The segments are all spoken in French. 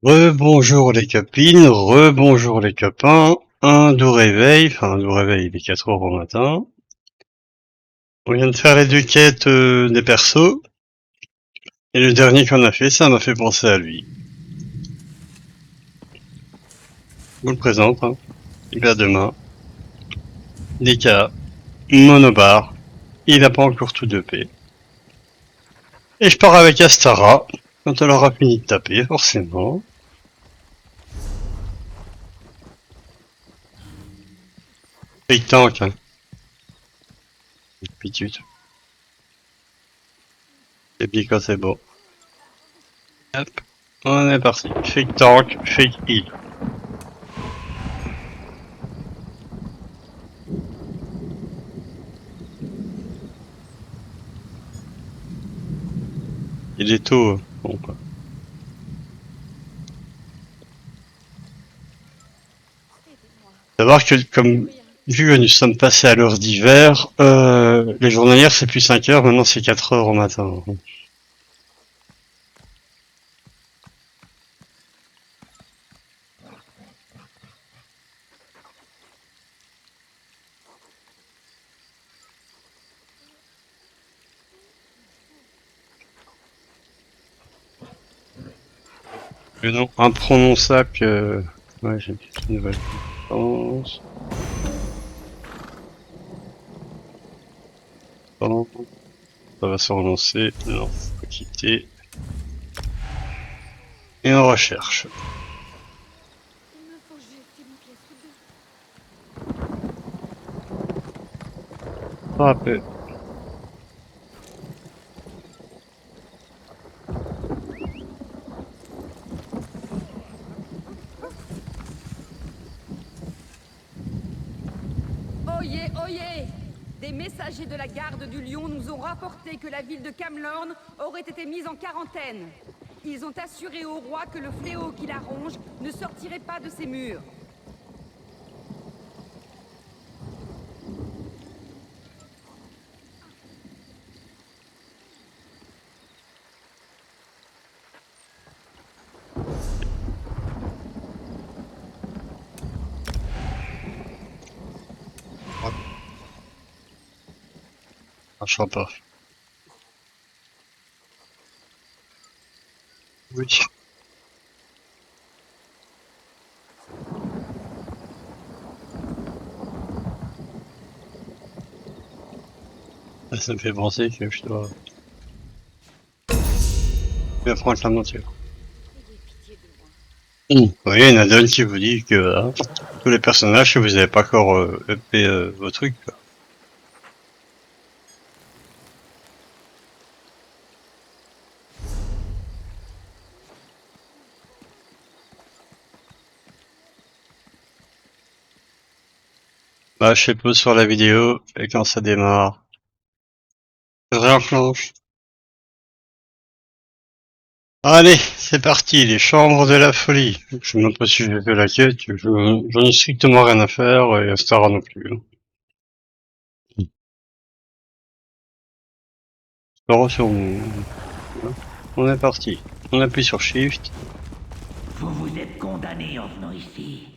Rebonjour les copines, rebonjour les copains. Un doux réveil, enfin un doux réveil, il est 4 heures au matin. On vient de faire les deux quêtes des persos. Et le dernier qu'on a fait, ça m'a fait penser à lui. Je vous le présente, hein. Il a deux mains, des cas, monobar. Il a pas encore tout dopé. Et je pars avec Astara, quand elle aura fini de taper, forcément. Fake tank, hein. Habitude. Et puis quand c'est beau. Hop, on est parti. Fake tank, fake heal. Il est tôt, bon quoi. Savoir que comme vu que nous sommes passés à l'heure d'hiver, les journalières c'est plus 5 heures, maintenant c'est 4 heures au matin. Le nom imprononçable que... Ouais, j'ai une nouvelle compétence. Bon, ça va se relancer. Non, faut quitter. Et on recherche. Rappel. Oyez, oyez! Des messagers de la garde du Lion nous ont rapporté que la ville de Camlorn aurait été mise en quarantaine. Ils ont assuré au roi que le fléau qui la ronge ne sortirait pas de ses murs. Marchera pas. Oui. Ça me fait penser que je dois prendre la monture. Vous voyez, il y en a d'autres qui vous dit que hein, tous les personnages, si vous n'avez pas encore upé vos trucs, quoi. Bah, je fais pause sur la vidéo, et quand ça démarre, je réenclenche. Allez, c'est parti, les chambres de la folie. Je sais même pas si j'ai fait la quête, j'en ai strictement rien à faire, et Astara non plus. Astara sur mon... On est parti. On appuie sur Shift. Vous êtes condamné en venant ici.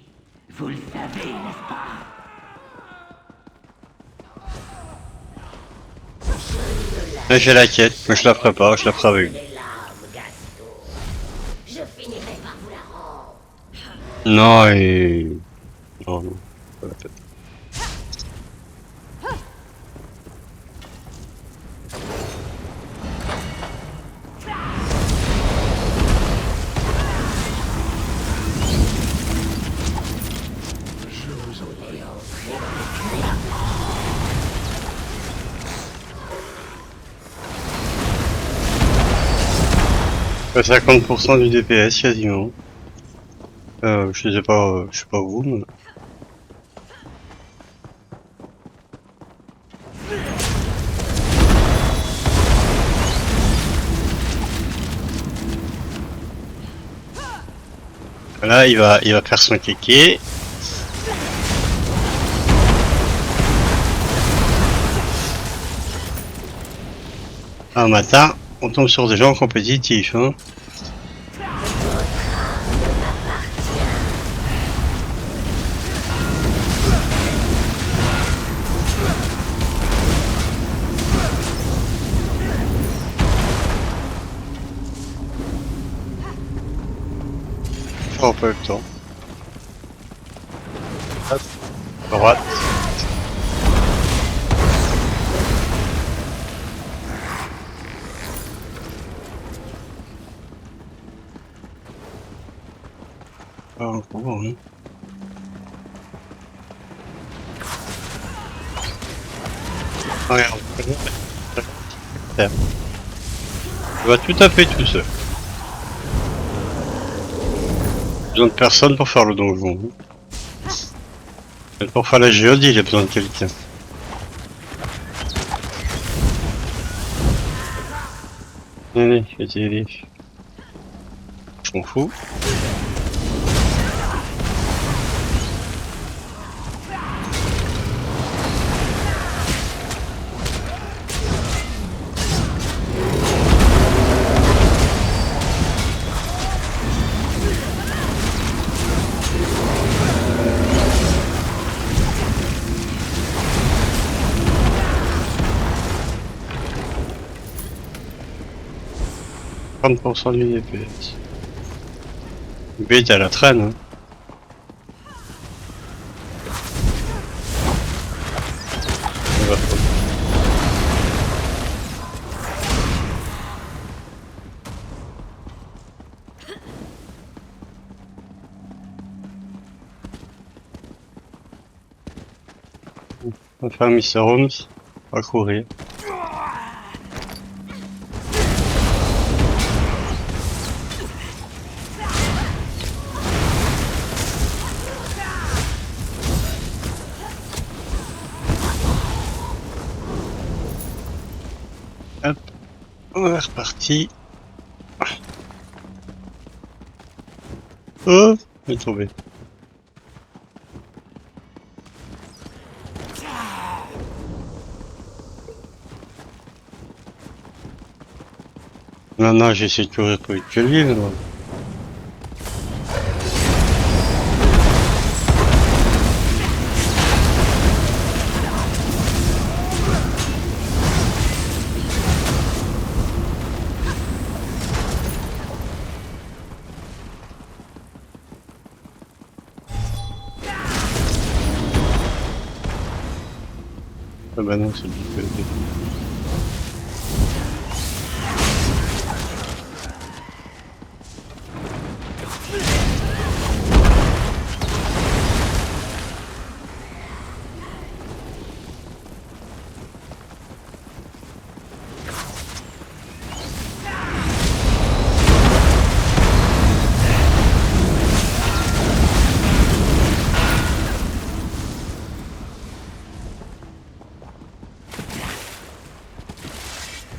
Vous le savez, n'est-ce pas? Là, j'ai la quête, mais je la ferai pas, je la ferai avec vous. Je finirai par vous la rendre. Non, et... Non, non, pas la peine. À 50% du DPS quasiment. Je sais pas vous, mais... Là, il va faire son kéké. Un matin, on tombe sur des gens compétitifs, hein. j'aurai pas le temps. Hop. Droite. Ah, encore, hein. Regarde. Ça va tout à fait tout seul. Besoin de personne pour faire le donjon. Mais pour faire la géode, il a besoin de quelqu'un. Allez, je vais t'aider. Je m'en fous. % du DPS. Le bête à la traîne. Hein. On va pas. On va faire Mr. Holmes. On va courir. Hop, on est reparti. Oh, il est tombé. Maintenant, j'essaie de courir pour vite que lui, maintenant. Ah bah non, c'est lui que...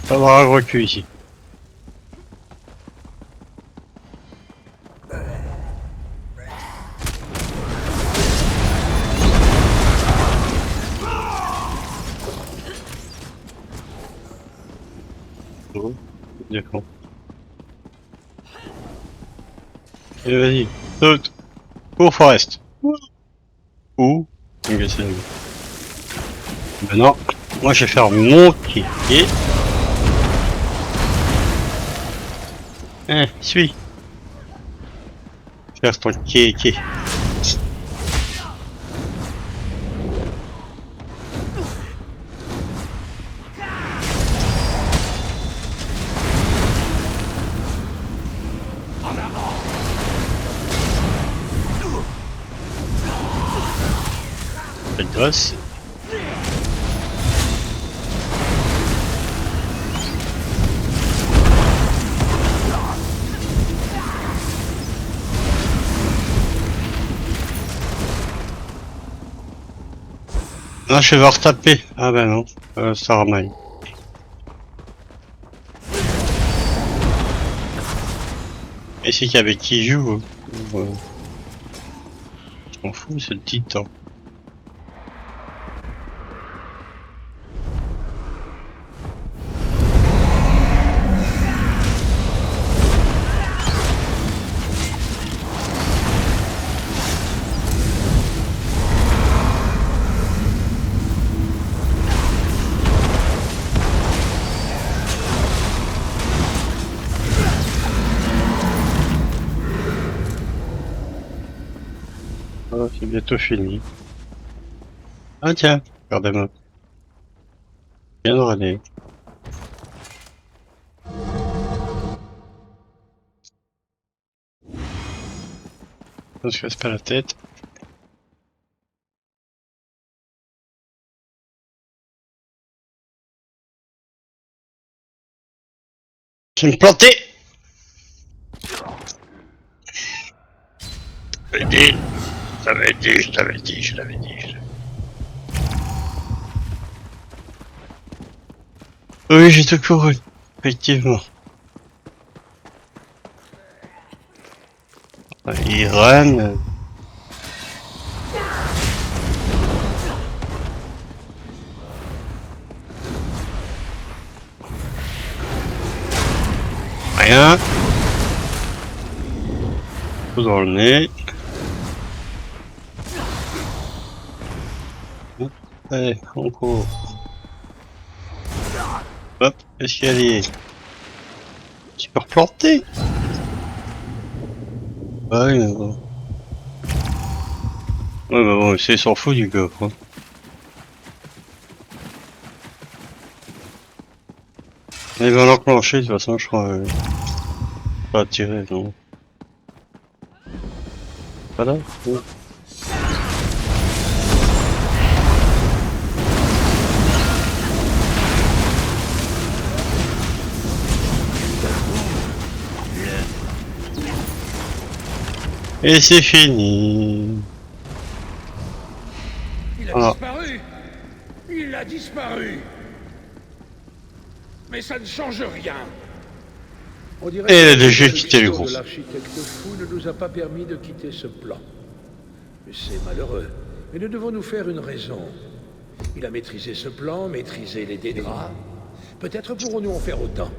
On va avoir un recul ici. Oh, d'accord. Et vas-y, saute. Cours Forest. Où? Ok, c'est là. Maintenant, moi je vais faire mon kéké. Suis. Faire ton kéké. Belle gosse. Non, je vais devoir taper. Ah ben non, ça ramaille. Et c'est qu'avec qui joue. Je m'en fous, c'est le titan. Ouais, c'est bientôt fini. Ah tiens, regardez-moi. Bien de René. On se casse pas la tête. Je vais me planter. Je l'avais dit, je t'avais dit, je t'avais dit, je l'avais dit. Oui, j'ai tout couru. Effectivement. Iran. Rien. Tout dans le nez. Allez, on court. Hop, escalier. Tu peux replanter. Ah oui, mais bon. Ouais, mais bon, c'est s'en fout du gars, quoi. Il va l'enclencher, de toute façon, je crois. Pas tirer, non. Pas là? Ouais. Et c'est fini. Il a Ah. disparu. Il a disparu. Mais ça ne change rien. On dirait Et que il a déjà la quitté le mission groupe. de l'architecte fou ne nous a pas permis de quitter ce plan. C'est malheureux. Mais nous devons nous faire une raison. Il a maîtrisé ce plan, maîtrisé les Dédras. Peut-être pourrons-nous en faire autant.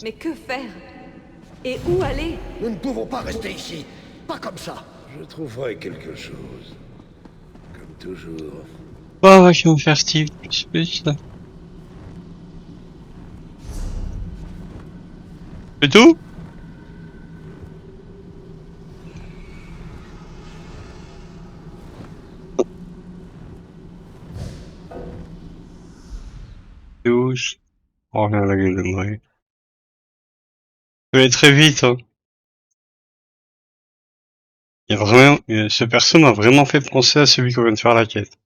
Mais que faire? Et où aller? Nous ne pouvons pas rester ici. Pas comme ça. Je trouverai quelque chose. Comme toujours. Oh, je vais me faire Steve plus là. C'est tout? Douche. Oh, regarde la gueule de moi. Ça va aller très vite, hein. Il y a vraiment, ce perso m'a vraiment fait penser à celui qu'on vient de faire la quête.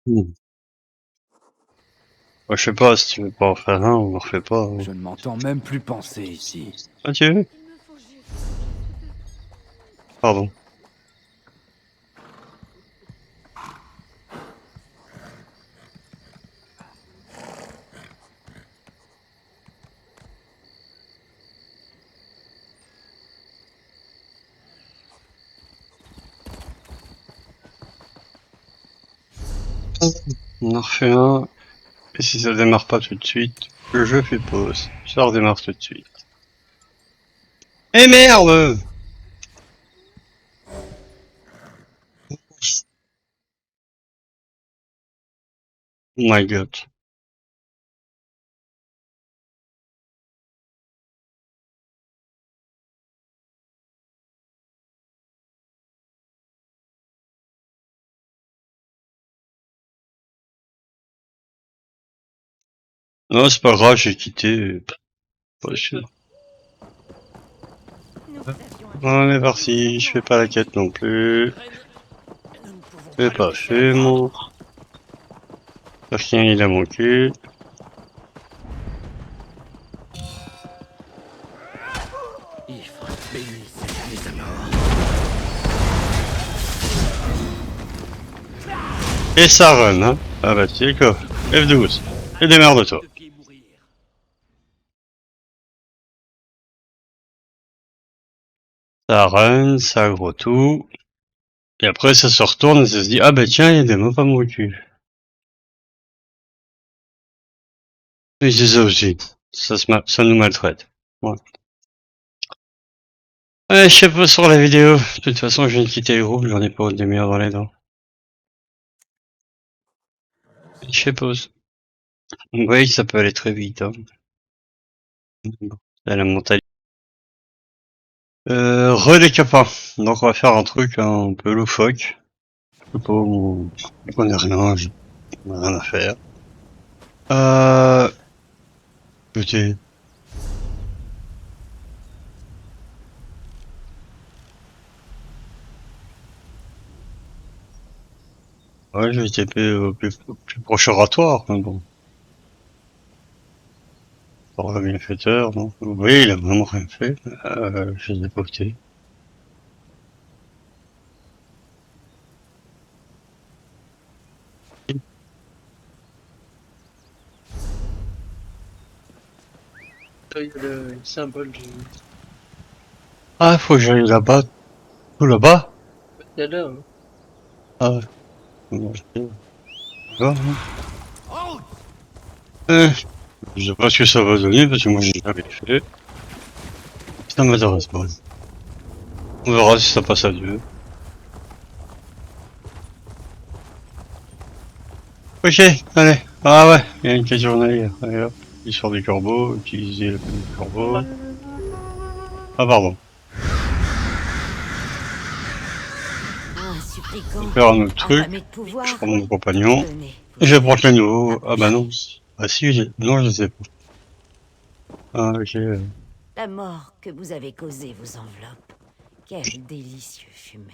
Hmm. Moi, je sais pas, si tu veux pas en faire un, on en refait pas, hein. Je ne m'entends même plus penser ici. Ah, tu veux? Pardon. On en refait un. Et si ça démarre pas tout de suite, je fais pause. Ça redémarre tout de suite. Eh merde! Oh my god. Non, c'est pas grave, j'ai quitté. Pas sûr. On est parti, je fais pas la quête non plus. Je pas fait mon. Chien il a mon cul. Ifre, bénisse les amours. Et ça run, hein. Ah bah tu es quoi. F12. Et démerde-toi. Ça run, ça gros tout. Et après ça se retourne et ça se dit ah bah tiens il y a des mobs à mon cul. Et c'est ça aussi. Ça nous maltraite. Ouais. Ouais, je sais pas sur la vidéo. De toute façon, je viens de quitter le groupe, j'en ai pas une demi-heure dans les dents. Je sais pas. Oui, ça peut aller très vite, hein. Bon, c'est la montagne. Re les copains. Donc on va faire un truc un peu loufoque. Je sais pas, on connaît rien, on a rien à faire. Écoutez. Ouais, j'ai été plus proche oratoire, mais bon. Par le bienfaiteur, non. Oui, il a vraiment rien fait. Je les ai pas votés. Il y a le symbole du... Ah, faut que j'aille là-bas. Tout là-bas? Il y a là, hein. Ah ouais. Bon, là, hein. Je sais pas ce que ça va donner, parce que moi j'ai jamais fait. Ça m'intéresse pas. On verra si ça passe à Dieu. Ok, allez. Ah ouais, il y a une quête journalière. Allez hop. L'histoire du corbeau, utiliser le corbeau. Ah pardon. Je vais faire un autre truc. Je prends mon compagnon. Et je vais prendre les nouveaux. Ah bah non. Ah si, non, je sais pas. Ah ok. La mort que vous avez causée vous enveloppe. Quel délicieux fumet.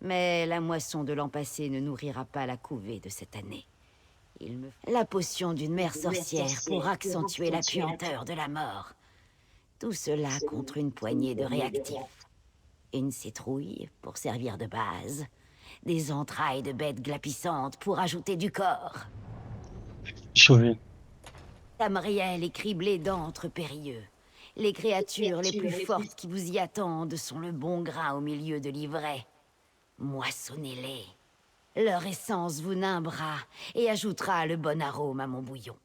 Mais la moisson de l'an passé ne nourrira pas la couvée de cette année. Il me faut la potion d'une mère sorcière pour accentuer la puanteur de la mort. Tout cela contre une poignée de réactifs. Une citrouille pour servir de base. Des entrailles de bêtes glapissantes pour ajouter du corps. Sauvé. Tamriel est criblé d'antres périlleux. Les créatures les plus fortes qui vous y attendent sont le bon grain au milieu de l'ivraie. Moissonnez-les. Leur essence vous nimbera et ajoutera le bon arôme à mon bouillon.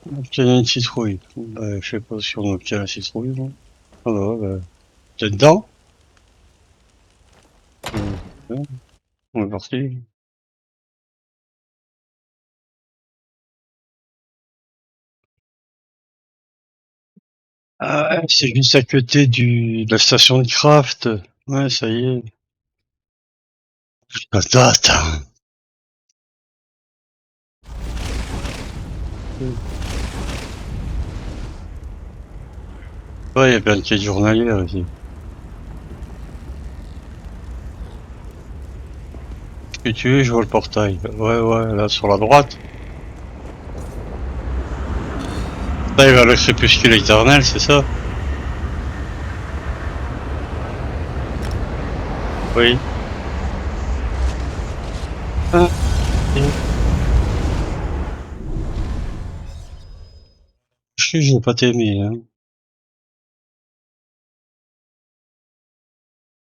Il y a une citrouille. Bah, je sais pas si on obtient la citrouille, non. Ah bah, bah. T'es dedans? On est parti. Ah ouais, c'est juste à côté de la station de craft. Ouais, ça y est. Attends. Ouais, il y a plein de quêtes journalières ici. Ce que tu veux, je vois le portail. Ouais, ouais, là, sur la droite. Là, il va le crépuscule éternel, c'est ça? Oui. Ah. Je vais pas t'aimer, hein.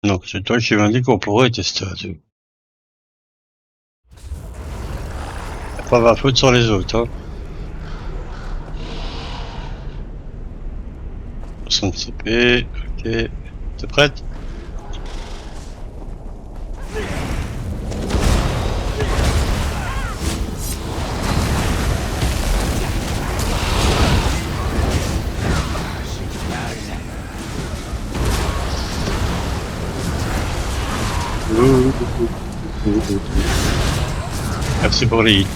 Non, c'est toi qui m'as dit qu'on pourrait tester à deux. Pas ma faute sur les autres, hein. 60 CP, ok. T'es prête? Merci pour les hits.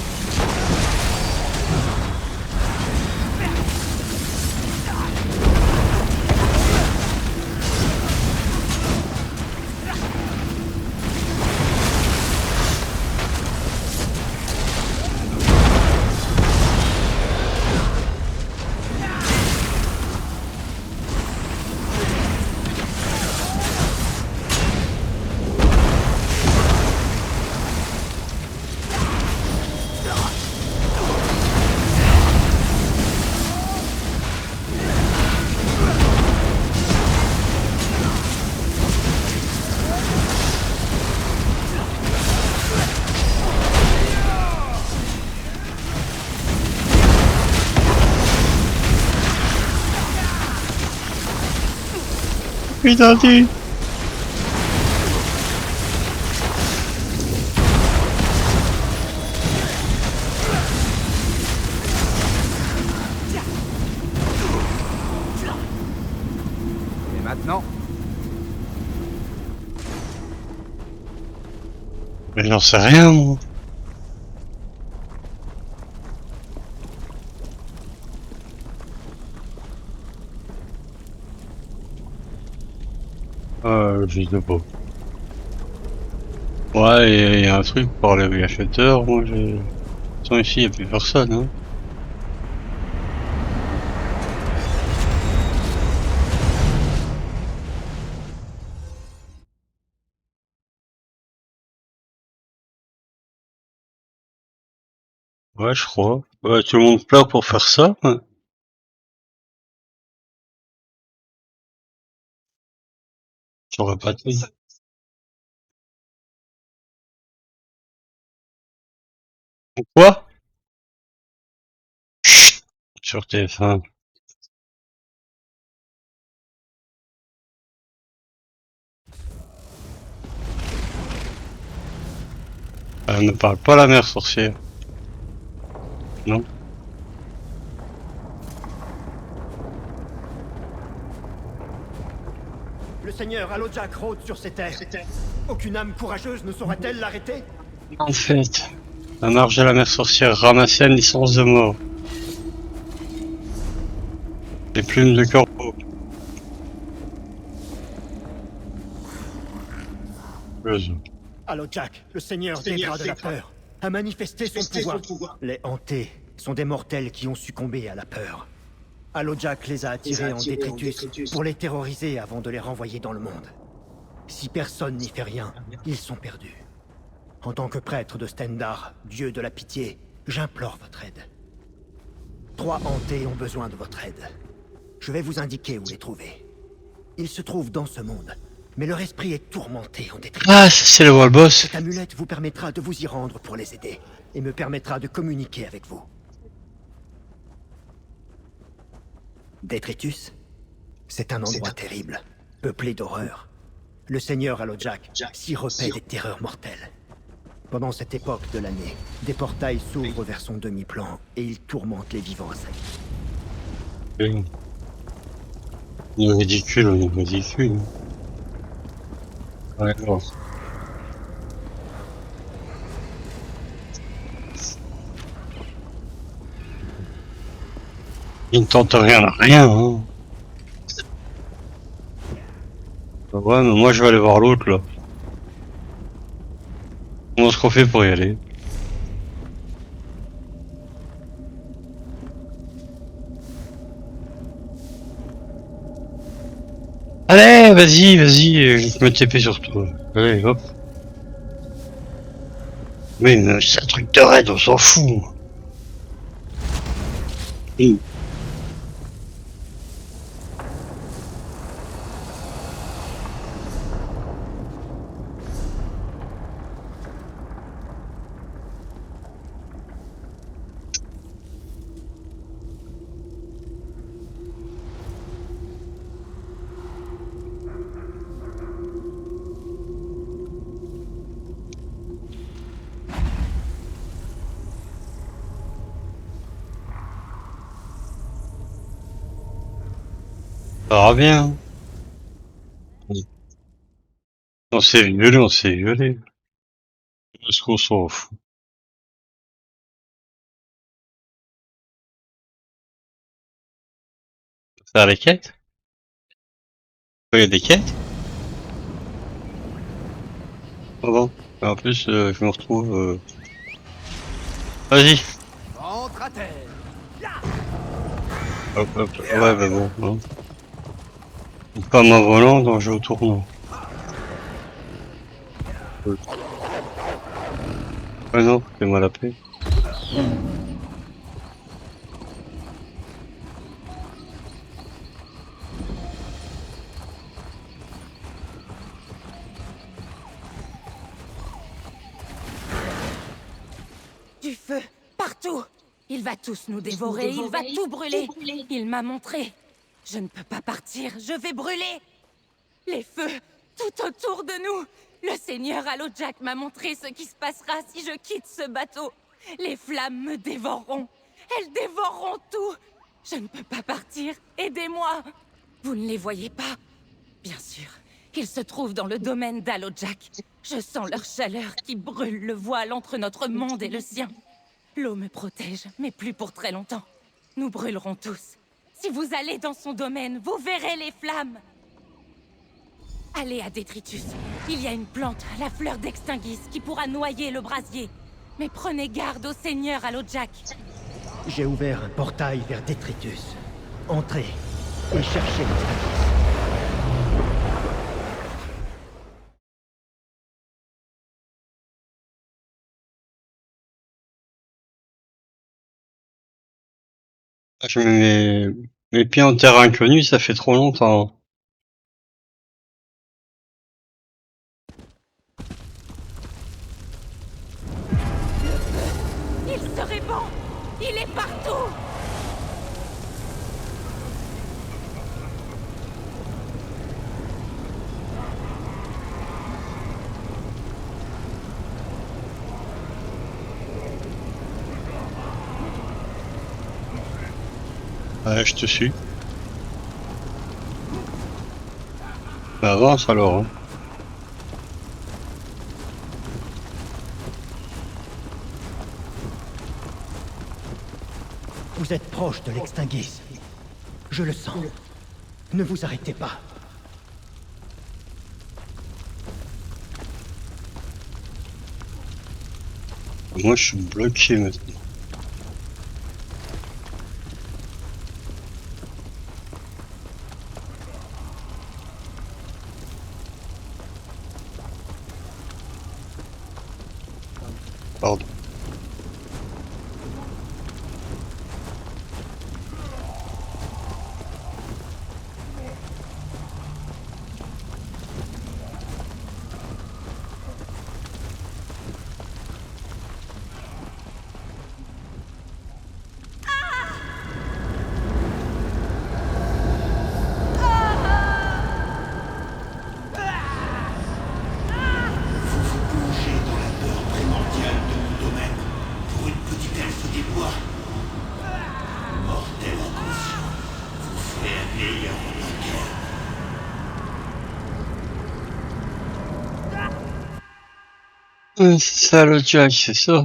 Putain, tu... Et maintenant? Mais j'en sais rien, moi. Je sais pas. Ouais, il y a un truc pour les acheteurs, moi j'ai... Attends, ici, il n'y a plus personne, hein. Ouais, je crois. Ouais, tout le monde pleure pour faire ça, ouais. J'aurais pas dit. Quoi? Sur TF1. Elle ne parle pas la mère sorcière. Non? Le seigneur Allojak rôde sur ces terres. Aucune âme courageuse ne saura-t-elle l'arrêter? En fait, la marge de la mère sorcière ramassait une licence de mort. Les plumes de corbeau. Allojak, le seigneur des draps de la peur, a manifesté son pouvoir. Les hantés sont des mortels qui ont succombé à la peur. Allojak les a attirés en détritus pour les terroriser avant de les renvoyer dans le monde. Si personne n'y fait rien, ils sont perdus. En tant que prêtre de Stendarr, dieu de la pitié, j'implore votre aide. 3 hantés ont besoin de votre aide. Je vais vous indiquer où les trouver. Ils se trouvent dans ce monde, mais leur esprit est tourmenté en détritus. Ah, ça c'est le Wall Boss. Cette amulette vous permettra de vous y rendre pour les aider, et me permettra de communiquer avec vous. Détritus? C'est un endroit terrible, peuplé d'horreurs. Le seigneur Allojak s'y repaît des terreurs mortelles. Pendant cette époque de l'année, des portails s'ouvrent vers son demi-plan, et il tourmente les vivants à sa vie. On est ridicule, on est ridicule. Ouais, alors. Il ne tente rien à rien, hein. Ouais, mais moi je vais aller voir l'autre là. Comment est-ce qu'on fait pour y aller? Allez, vas-y, vas-y, je vais me TP sur toi. Allez, hop. Mais c'est un truc de raid, on s'en fout. Mmh. Ça va bien. On s'est violé, on s'est violé. Est-ce qu'on s'en fout? Faire les quêtes? Il y a des quêtes? Ah bon? Et en plus, je me retrouve... Vas-y. Entre à terre. Hop, hop. Ouais, bah bon. Hein. Pas main volant dans le jeu au tournant. Ouais, non, fais-moi la paix. Du feu, partout. Il va tous nous dévorer, il va tout brûler. Il m'a montré. Je ne peux pas partir, je vais brûler. Les feux, tout autour de nous. Le seigneur Allowjack m'a montré ce qui se passera si je quitte ce bateau. Les flammes me dévoreront. Elles dévoreront tout. Je ne peux pas partir. Aidez-moi. Vous ne les voyez pas? Bien sûr. Ils se trouvent dans le domaine d'Allowjack. Je sens leur chaleur qui brûle le voile entre notre monde et le sien. L'eau me protège, mais plus pour très longtemps. Nous brûlerons tous. Si vous allez dans son domaine, vous verrez les flammes. Allez à Détritus. Il y a une plante, la fleur d'Extinguis, qui pourra noyer le brasier. Mais prenez garde au seigneur Allowjack. J'ai ouvert un portail vers Détritus. Entrez et cherchez l'Extinguis. Je mets mes pieds en terre inconnue, ça fait trop longtemps. Il se répand. Il est partout. Ouais, je te suis. Bah avance alors. Hein. Vous êtes proche de l'Extinguis. Je le sens. Ne vous arrêtez pas. Moi je suis bloqué maintenant. Pardon. C'est ça le Jack, c'est ça.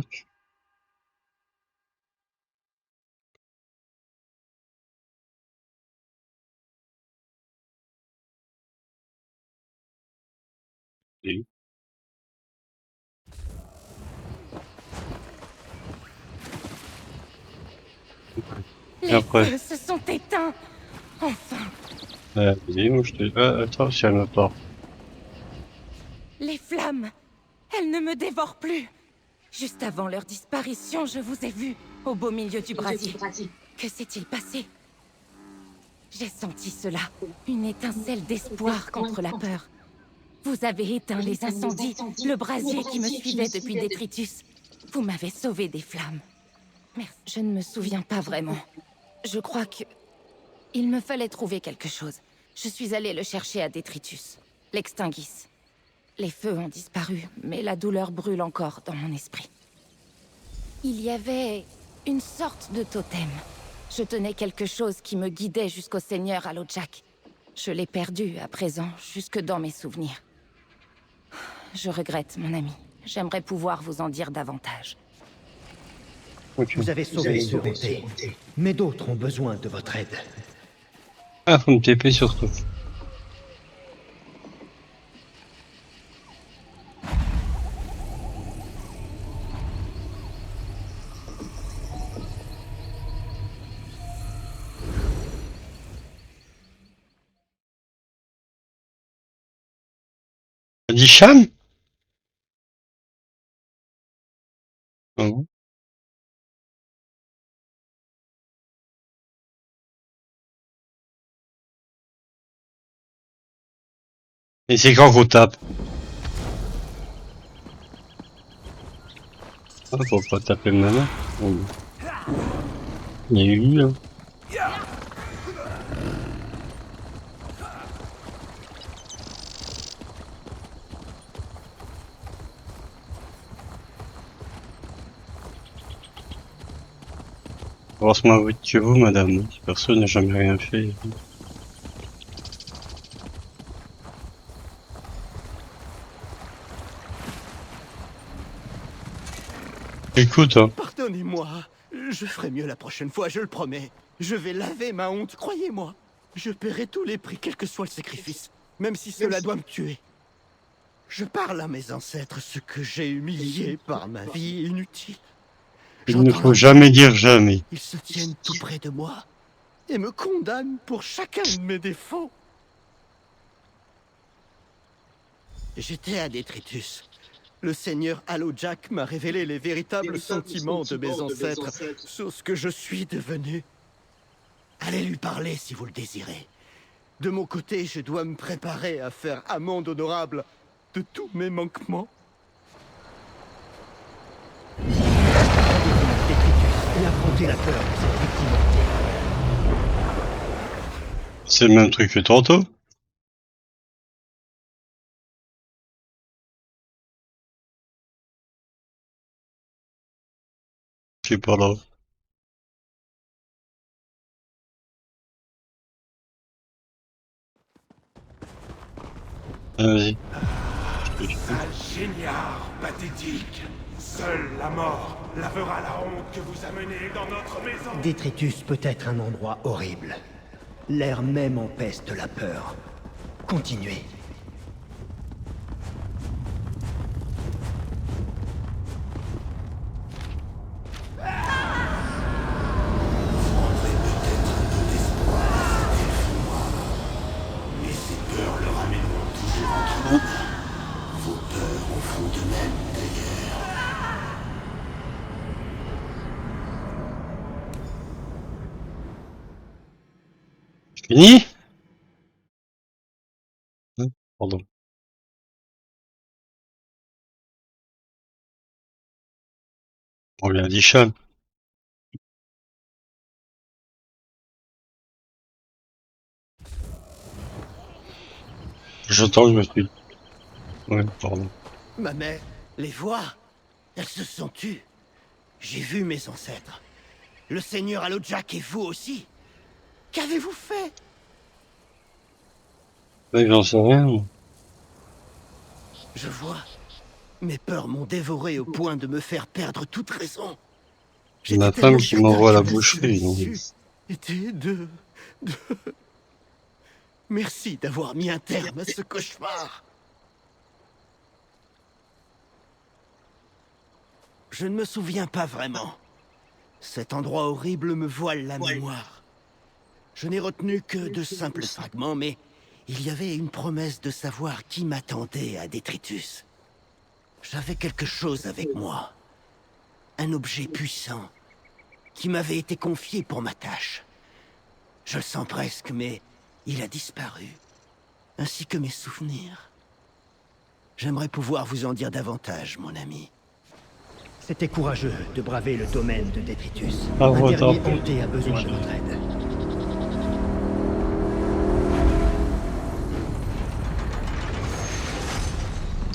Oui. Et Les après feux se sont éteints. Enfin. vas-y, moi je te... Ah, attends, si elle me part. Les flammes. Elles ne me dévorent plus. Juste avant leur disparition, je vous ai vu, au beau milieu du brasier. Que s'est-il passé? J'ai senti cela, une étincelle d'espoir contre la peur. Vous avez éteint les incendies, le brasier qui me suivait depuis Détritus. Vous m'avez sauvé des flammes. Merci. Je ne me souviens pas vraiment. Je crois que... Il me fallait trouver quelque chose. Je suis allée le chercher à Détritus, l'Extinguis. Les feux ont disparu, mais la douleur brûle encore dans mon esprit. Il y avait une sorte de totem. Je tenais quelque chose qui me guidait jusqu'au seigneur Allowjack. Je l'ai perdu à présent, jusque dans mes souvenirs. Je regrette, mon ami. J'aimerais pouvoir vous en dire davantage. Ok. Vous avez sauvé ce côté, mais d'autres ont besoin de votre aide. Ah, faut me TP surtout. T'as dit Cham? Ah bon. Et c'est quand qu'on tape? Ah, faut pas taper maintenant. Bon. Il y a eu, hein. Heureusement que vous, madame. Personne n'a jamais rien fait. Écoute, hein. Pardonnez-moi. Je ferai mieux la prochaine fois, je le promets. Je vais laver ma honte, croyez-moi. Je paierai tous les prix, quel que soit le sacrifice. Même si cela doit me tuer. Je parle à mes ancêtres, ce que j'ai humilié par ma vie inutile. Il ne faut jamais dire jamais. Ils se tiennent tout près de moi et me condamnent pour chacun de mes défauts. J'étais à Détritus. Le seigneur Allojak m'a révélé les véritables sentiments de mes ancêtres sur ce que je suis devenu. Allez lui parler si vous le désirez. De mon côté, je dois me préparer à faire amende honorable de tous mes manquements. Et affronter la peur de cette victime mortelle. C'est le même truc que tantôt. C'est pas là. Vas-y. Sale géniard pathétique. Seule la mort lavera la honte que vous amenez dans notre maison. Détritus peut être un endroit horrible. L'air même empeste la peur. Continuez. Mais ces peurs le ramèneront toujours entre nous. Vos peurs en font de même, d'ailleurs. Fini? Pardon. On lui a dit chat. J'entends que je me suis... Ouais, pardon. Ma mère, les voix, elles se sont tues. J'ai vu mes ancêtres. Le seigneur Allojak et vous aussi. Qu'avez-vous fait? Ouais, j'en sais rien. Moi. Je vois. Mes peurs m'ont dévoré au point de me faire perdre toute raison. C'est ma femme qui m'envoie à la boucherie. Était de... Merci d'avoir mis un terme à ce cauchemar. Je ne me souviens pas vraiment. Cet endroit horrible me voile la mémoire. Je n'ai retenu que de simples fragments, mais il y avait une promesse de savoir qui m'attendait à Détritus. J'avais quelque chose avec moi. Un objet puissant qui m'avait été confié pour ma tâche. Je le sens presque, mais il a disparu. Ainsi que mes souvenirs. J'aimerais pouvoir vous en dire davantage, mon ami. C'était courageux de braver le domaine de Détritus. Un dernier hanté a besoin de notre aide.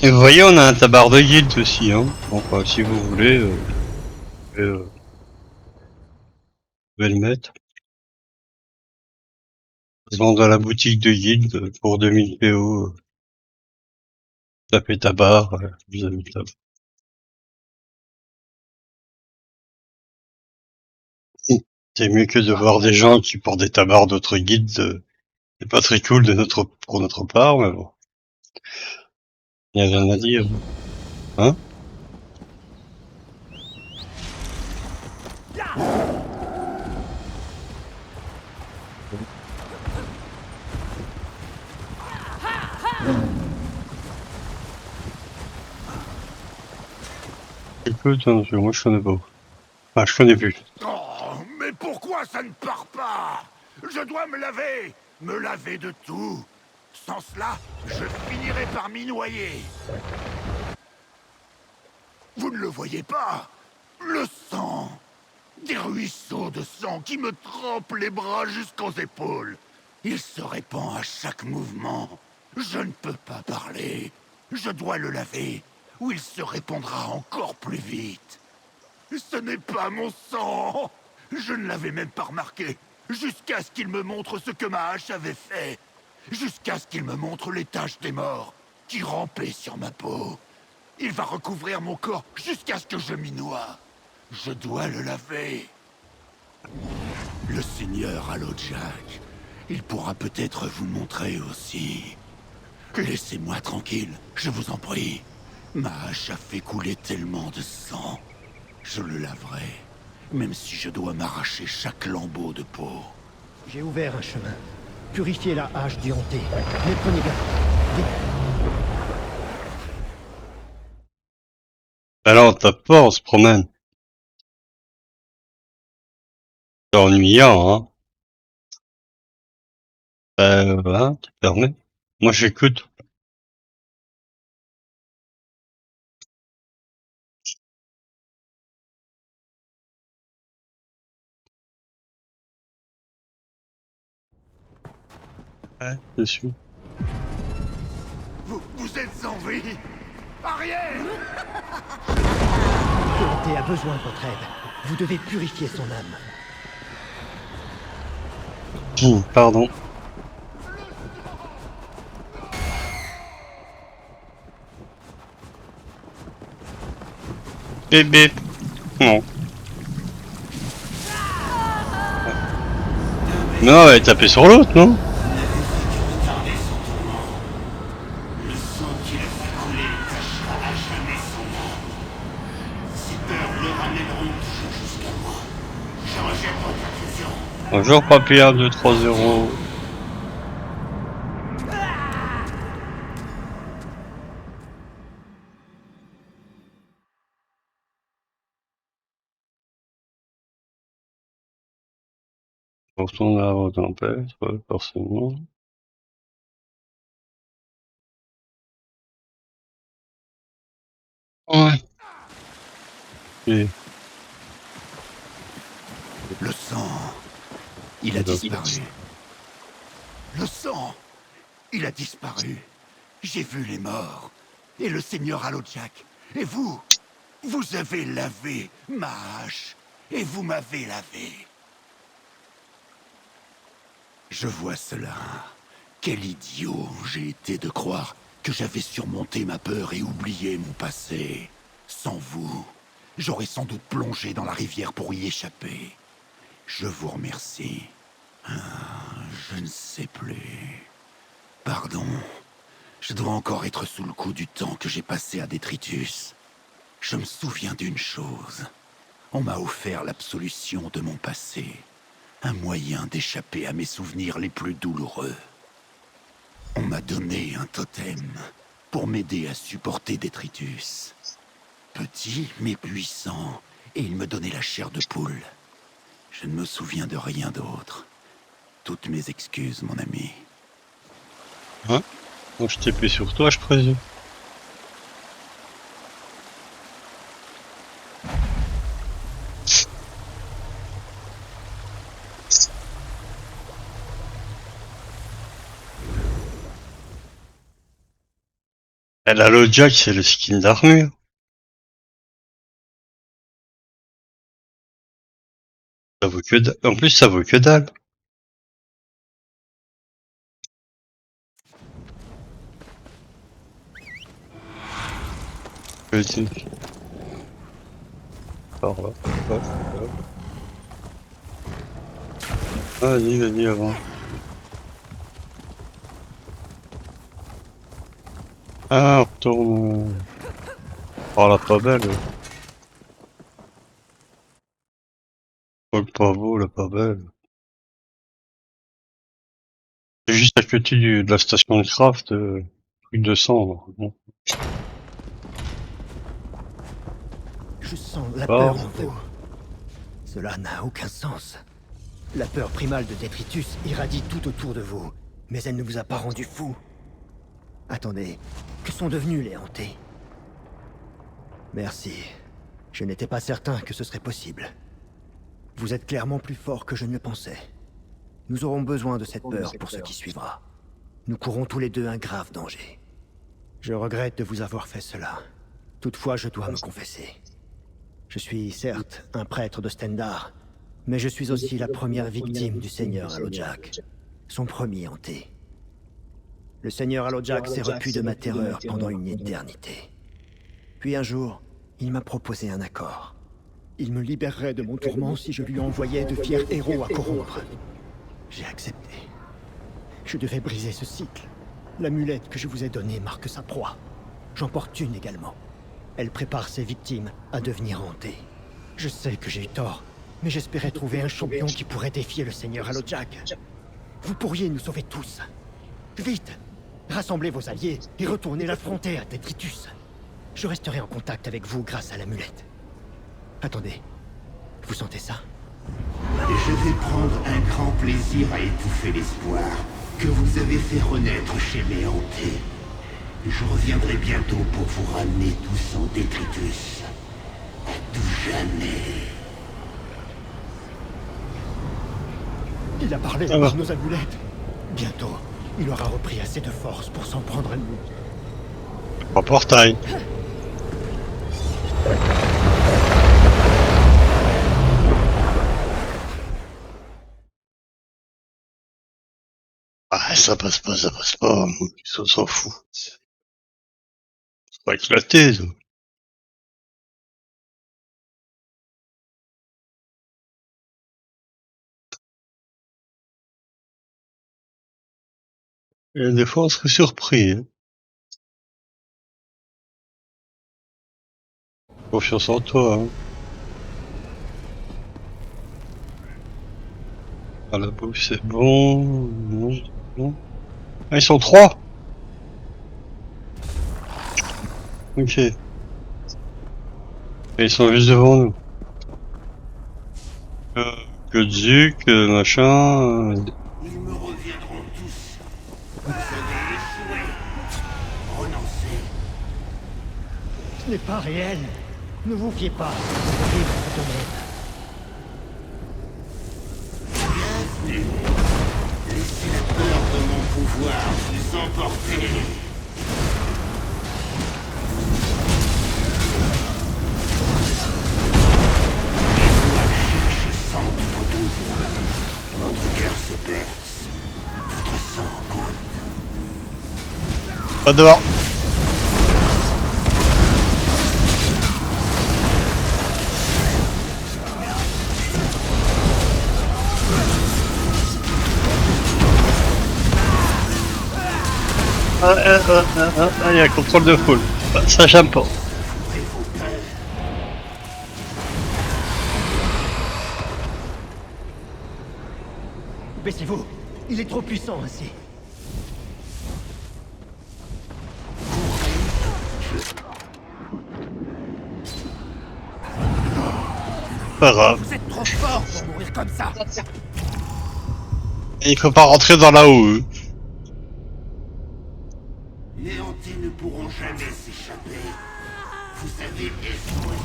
Et vous voyez, on a un tabard de guilde aussi, hein. Donc, si vous voulez, vous pouvez le mettre. Vendre dans la boutique de guilde pour 2000 PO. Tapez tabard, vous avez le tab. C'est mieux que de voir des gens qui portent des tabards d'autres guildes. C'est pas très cool pour notre part, mais bon. Il n'y a rien à dire. Hein? Écoute, hein, moi je connais pas. Enfin, je connais plus. Oh, mais pourquoi ça ne part pas? Je dois me laver de tout. Sans cela, je finirai par m'y noyer. Vous ne le voyez pas? Le sang! Des ruisseaux de sang qui me trempent les bras jusqu'aux épaules. Il se répand à chaque mouvement. Je ne peux pas parler. Je dois le laver, ou il se répandra encore plus vite. Ce n'est pas mon sang! Je ne l'avais même pas remarqué. Jusqu'à ce qu'il me montre ce que ma hache avait fait. Jusqu'à ce qu'il me montre les taches des morts qui rampaient sur ma peau. Il va recouvrir mon corps jusqu'à ce que je m'y noie. Je dois le laver. Le seigneur Allojak, il pourra peut-être vous montrer aussi. Laissez-moi tranquille, je vous en prie. Ma hache a fait couler tellement de sang. Je le laverai, même si je dois m'arracher chaque lambeau de peau. J'ai ouvert un chemin. Purifiez la hache du hanté. Mais prenez garde. Vite. Alors, t'as peur, on se promène. C'est ennuyant, hein. Hein, tu permets. Moi, j'écoute. Ouais, je suis. Vous êtes en vie? Arrière! Le hanté a besoin de votre aide. Vous devez purifier son âme. Pardon. Bip bip. Non. Non, elle est tapée sur l'autre, non? Bonjour papy 1, 2, 3, 0. Retourne à la tempête, ouais, forcément. Ouais. Et Le sang, il a disparu. Le sang, il a disparu. J'ai vu les morts. Et le seigneur Allojak. Et vous, vous avez lavé ma hache. Et vous m'avez lavé. Je vois cela. Quel idiot j'ai été de croire que j'avais surmonté ma peur et oublié mon passé. Sans vous, j'aurais sans doute plongé dans la rivière pour y échapper. Je vous remercie. Je ne sais plus. Pardon. Je dois encore être sous le coup du temps que j'ai passé à Détritus. Je me souviens d'une chose. On m'a offert l'absolution de mon passé. Un moyen d'échapper à mes souvenirs les plus douloureux. On m'a donné un totem pour m'aider à supporter Détritus. Petit mais puissant, et il me donnait la chair de poule. Je ne me souviens de rien d'autre. Toutes mes excuses, mon ami. hein? Moi, je TP sur toi, je présume. Elle a le Jack, c'est le skin d'armure. Ça vaut que dalle. En plus, ça vaut que dalle. Vas-y. Par là. Hop, hop. Vas-y, vas-y, avant. Ah, on retourne. Oh, la pas belle. Oh, le pas beau, la pas belle. C'est juste à côté de la station de craft, truc de sang. Bon. Je sens la Oh. peur en vous. Cela n'a aucun sens. La peur primale de Détritus irradie tout autour de vous, mais elle ne vous a pas rendu fou. Attendez, que sont devenus les hantés? Merci. Je n'étais pas certain que ce serait possible. Vous êtes clairement plus fort que je ne le pensais. Nous aurons besoin de cette peur pour ce qui suivra. Nous courons tous les deux un grave danger. Je regrette de vous avoir fait cela. Toutefois, je dois me confesser. Je suis certes un prêtre de Stendarr, Mais je suis aussi la première victime du Seigneur Allojak. Son premier hanté. Le Seigneur Allojak s'est repu de ma terreur pendant une éternité. Puis un jour, il m'a proposé un accord. Il me libérerait de mon tourment si je lui envoyais de fiers héros à corrompre. J'ai accepté. Je devais briser ce cycle. L'amulette que je vous ai donnée marque sa proie. J'en porte une également. Elle prépare ses victimes à devenir hantées. Je sais que j'ai eu tort, mais j'espérais trouver un champion qui pourrait défier le Seigneur Allojak. Vous pourriez nous sauver tous. Vite! Rassemblez vos alliés et retournez l'affronter à Détritus. Je resterai en contact avec vous grâce à l'amulette. Attendez, vous sentez ça? Je vais prendre un grand plaisir à étouffer l'espoir que vous avez fait renaître chez mes hantés. Je reviendrai bientôt pour vous ramener tous en Détritus. À tout jamais. Il a parlé par nos amulettes. Bientôt, il aura repris assez de force pour s'en prendre à nous. En portail. Ah, ça passe pas, ça passe pas. Ça s'en fout. Ça va éclater, ça. Et des fois, on serait surpris. Hein. Confiance en toi. Hein. Ah, la bouffe, c'est bon. Non, non. Ah, ils sont 3. Ok. Et ils sont juste devant nous. Godzuk, machin. Ils me reviendront tous. Vous avez échoué. Renoncez. Ce n'est pas réel. Ne vous fiez pas. Vous vivez ce domaine. Bienvenue. Laissez la peur de mon pouvoir vous emporter. Votre cœur se perce. Votre sang coule. Pas dehors. Il y a un contrôle de foule. Ça j'aime pas. Baissez-vous. Il est trop puissant ainsi. Pas grave. Vous êtes trop fort pour mourir comme ça. Il faut pas rentrer dans la houe. Les hantés ne pourront jamais s'échapper. Vous avez échoué.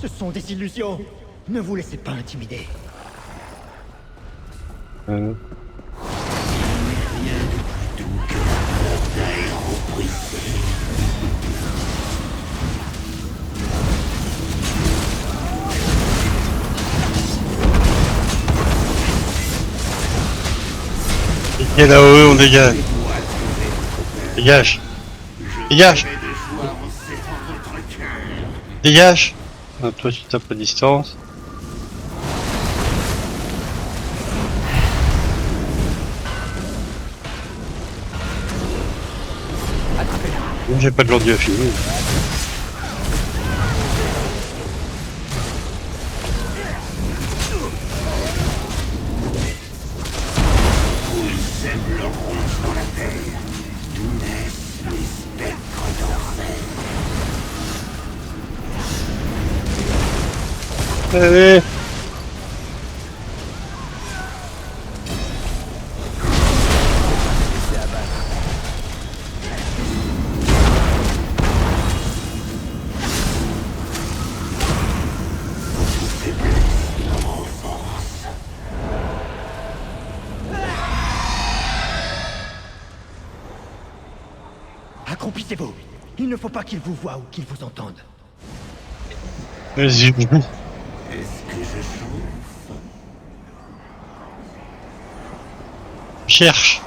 Ce sont des illusions. Ne vous laissez pas intimider. Il n'est rien de plus doux que la peur d'un héros brisé. Et là-haut, on dégage. Dégage. Dégage. Dégage. Ah, toi, tu tapes à distance. J'ai pas de l'ordi à finir. Allez. Accroupissez-vous. Il ne faut pas qu'il vous voie ou qu'il vous entende. Vas-y. Et cherche.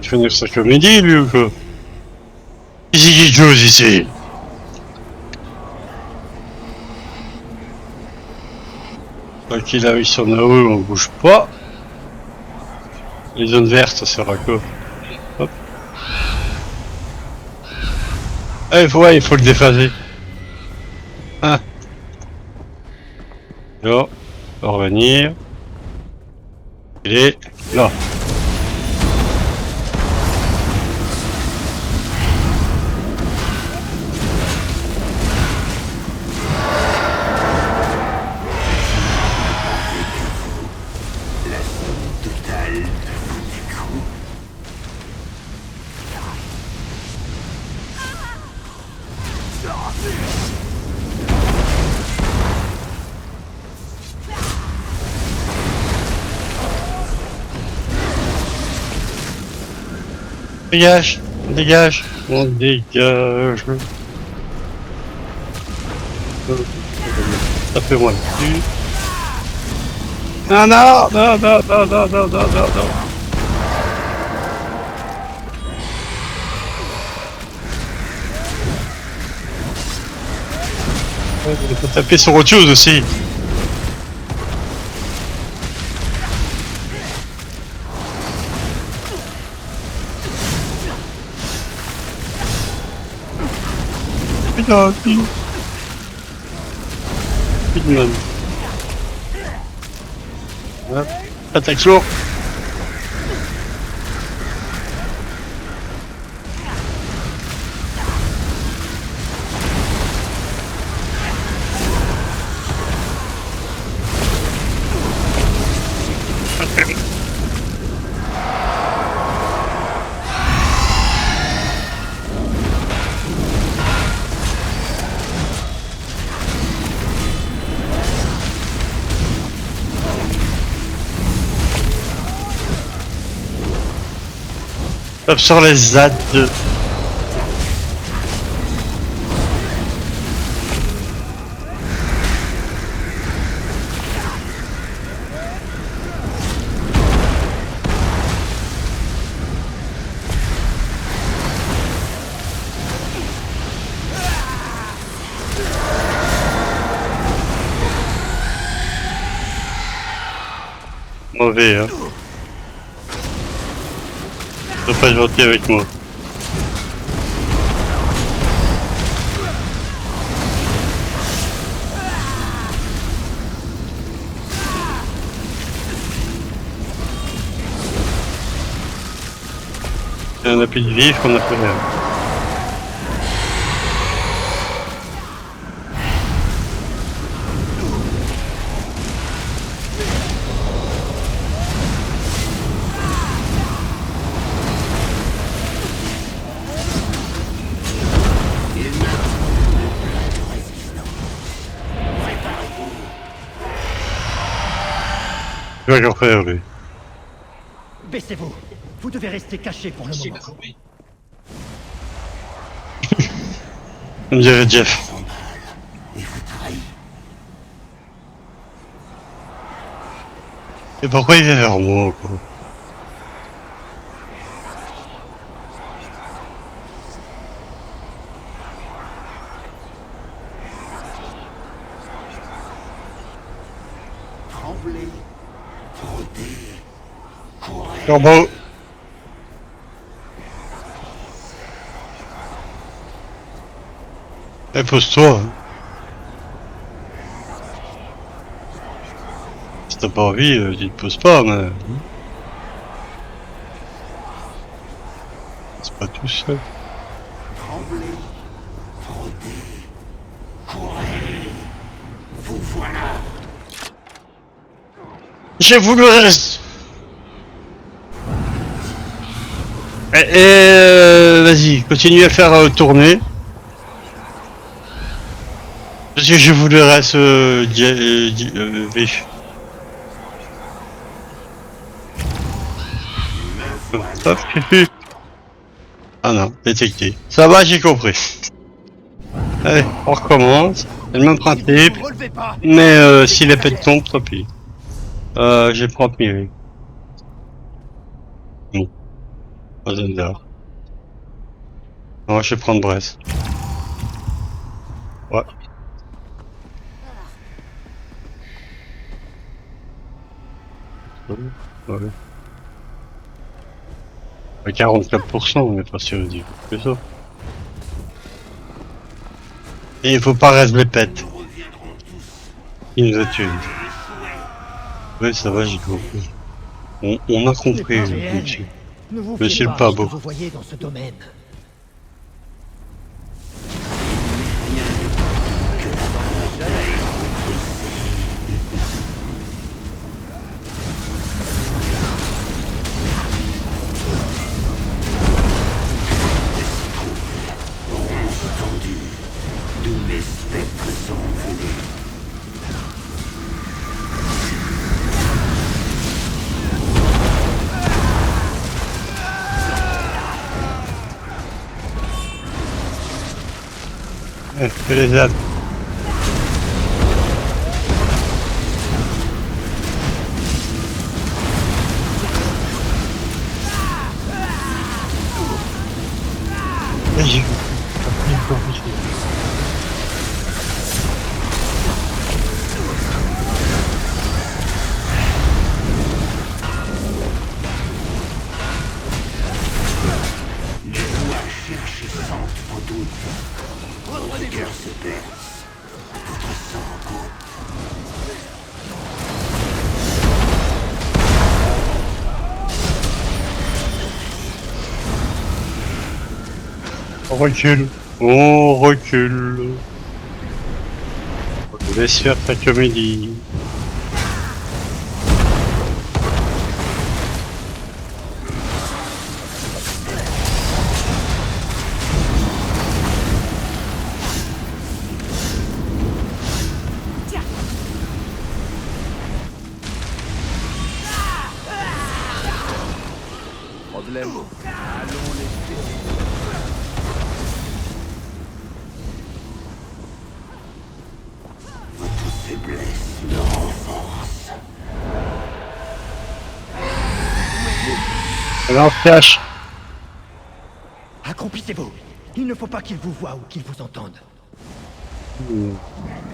Tu fais sa comédie, lui, ou quoi? Ici quelque chose, ici. Quoi qu'il arrive sur Nao, on bouge pas. Les zones vertes, ça sert à quoi? Hop. Ah, ouais, il faut le déphaser. Ah. Là, on va revenir. Il est là. Dégage, dégage, on dégage. Tapez-moi dessus. Non, non, non, non, non, non, non, non, non, non. Il faut taper sur autre chose aussi. Putain, putain. Hop, attaque sourd. Tape sur les ZAD. Mauvais, hein. Sois pas gentil avec moi. Si on a plus de vif, on a plus rien. Je vais encore faire, lui. Baissez-vous. Vous devez rester caché pour le moment. On dirait Jeff. Et pourquoi il vient vers moi, quoi? Corbeau. Eh, pose-toi. Si t'as pas envie, tu te poses pas, mais... C'est pas tout seul. Je vous le reste. Vas-y, continue à faire tourner. Parce que je vous le reste, Vif. Hop, ah non, détecté. Ça va, j'ai compris. Allez, on recommence. C'est le même principe. Relevez pas. Mais si les pets tombent, tant pis. J'ai prends Miri. Non, pas Zendar. Non, je vais prendre Brest. Ouais. Ouais. À 44%, on est pas sûr de dire que ça. Et il faut pas rester les pets. Il nous a tués. Oui, ça va, j'ai compris. On a compris, monsieur. Ne vous Monsieur fiez le pas à pas ce que beau. vous voyez dans ce domaine. D'où mes spectres sont venus. Je les ai. J'ai Les voix cherchées sentent vos doutes. Votre cœur se perce. Votre sang coule. On recule. On recule. On laisse faire ta comédie. Problème. Allons les Votre faiblesse me renforce. Alors, cache. Accroupissez-vous. Il ne faut pas qu'il vous voie ou qu'il vous entende.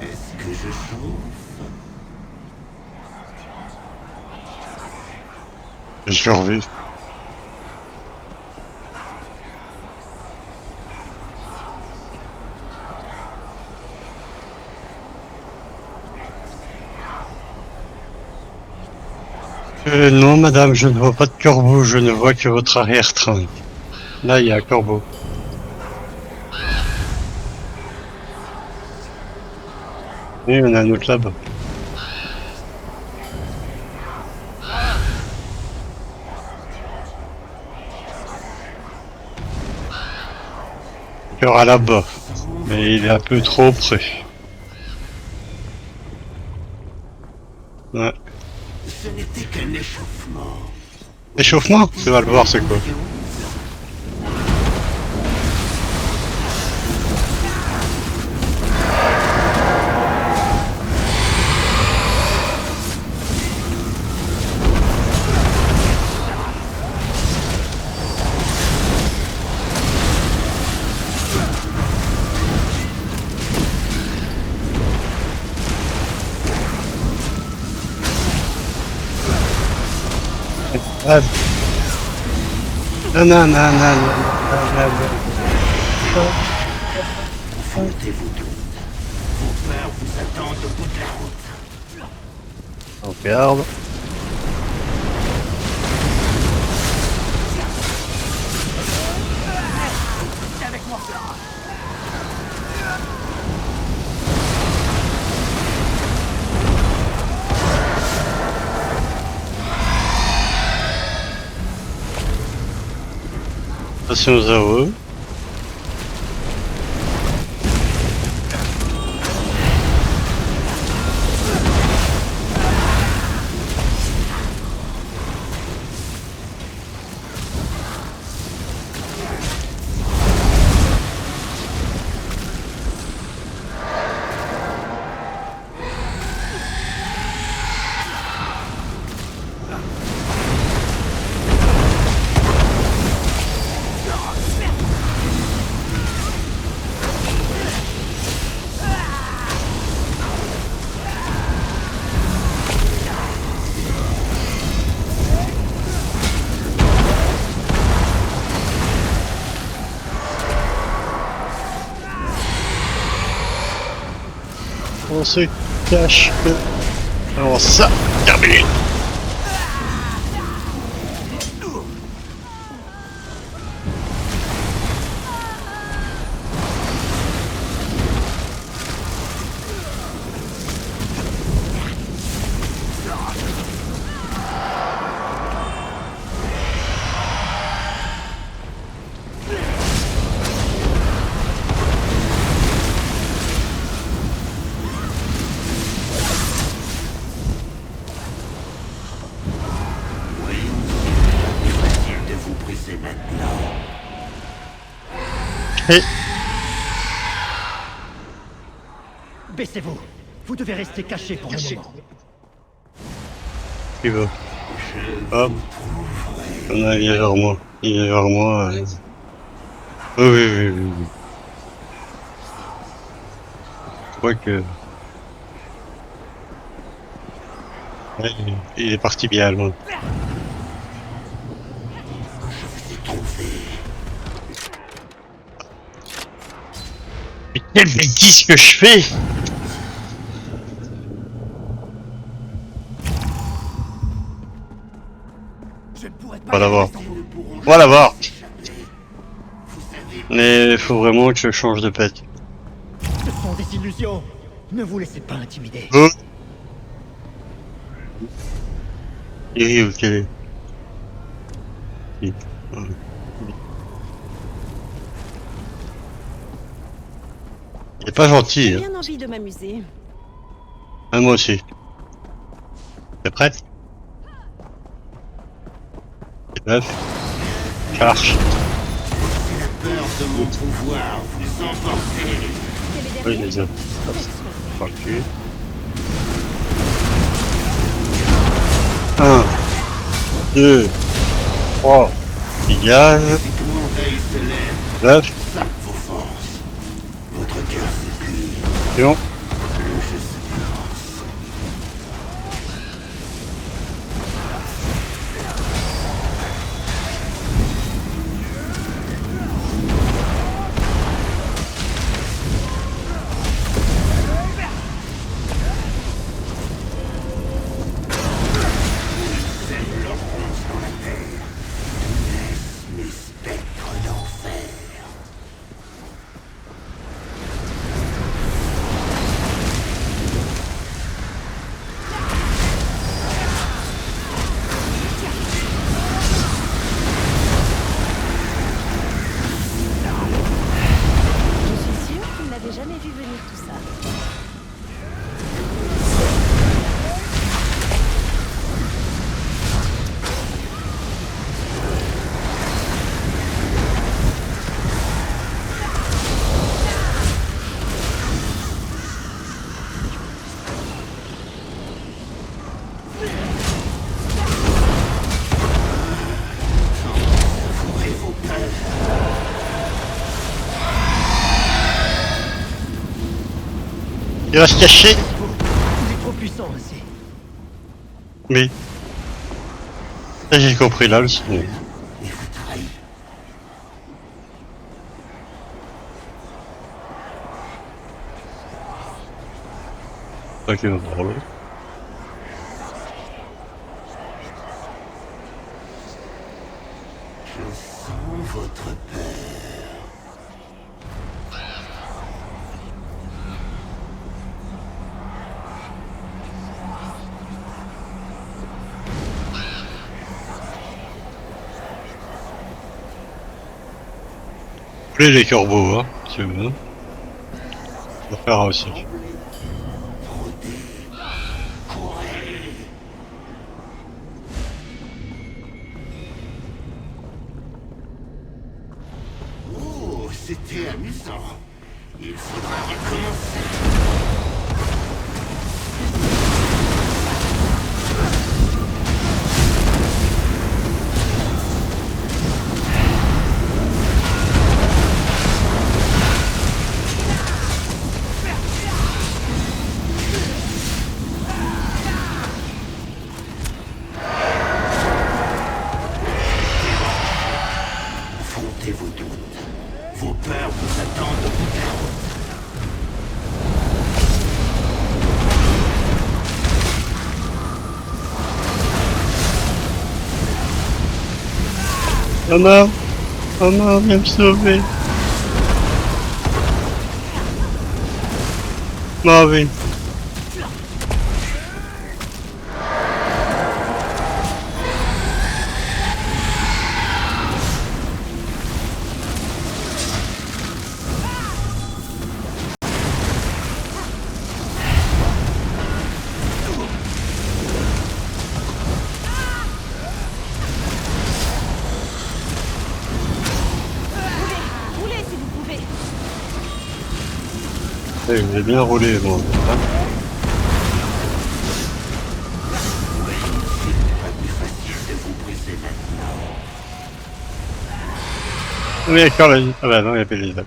Est-ce que je chauffe? Je survis. Non, madame, je ne vois pas de corbeau, je ne vois que votre arrière-train. Là, il y a un corbeau. Et il y en a un autre là-bas. Il y aura là-bas, mais il est un peu trop près. Ouais. Ce n'était qu'un échauffement. Échauffement? Tu vas le voir, c'est quoi? Ah. Non, non, non, non, non, Affrontez-vous toutes. Vos peurs vous attendent au bout de la route. on regarde. Attention aux AOE. On se cache. Alors ça, terminé. Et Baissez-vous. Vous devez rester caché pour un moment. il va. Hop. Il est vers moi. Il est vers moi. Oui, oui, oui, oui, oui. Je crois que... Ouais, il est parti bien loin. Mais quelle bêtise que je fais! On va l'avoir. On va l'avoir. Mais il faut vraiment que je change de pet. Ce sont des illusions. Ne vous laissez pas intimider. Oh. Et ok. Il est pas gentil. J'ai Hein. bien envie de m'amuser. Ah, moi aussi. T'es prête? T'es neuf? Charge. Peur de mon pouvoir vous emporter. Oui, les autres. Par le cul. 1, 2, 3, dégage. Si tout mon œil se lève, 9, sape vos forces. Votre cœur s'épuise. Pion. Le jeu se lance. Mes spectres d'enfer. Je suis sûre qu'il n'avait jamais vu venir tout ça. Ouvrez vos peurs. Il va se cacher. Il est trop puissant ainsi. Mais. Ça, j'ai compris là le son. Et vous trahir. Ok, drôle. Je sens votre peur. Plus les corbeaux, hein, si tu veux. On va faire aussi. Oh, c'était amusant. Il faudra recommencer. Affrontez vos doutes. Vos peurs vous attendent au bout de la route. non, oh non, viens me sauver. Ah oui. Roulez si vous pouvez. Eh, vous avez bien roulé, bon. Hein. Oui, d'accord, vas-y. Ah bah non, il n'y a pas les autres.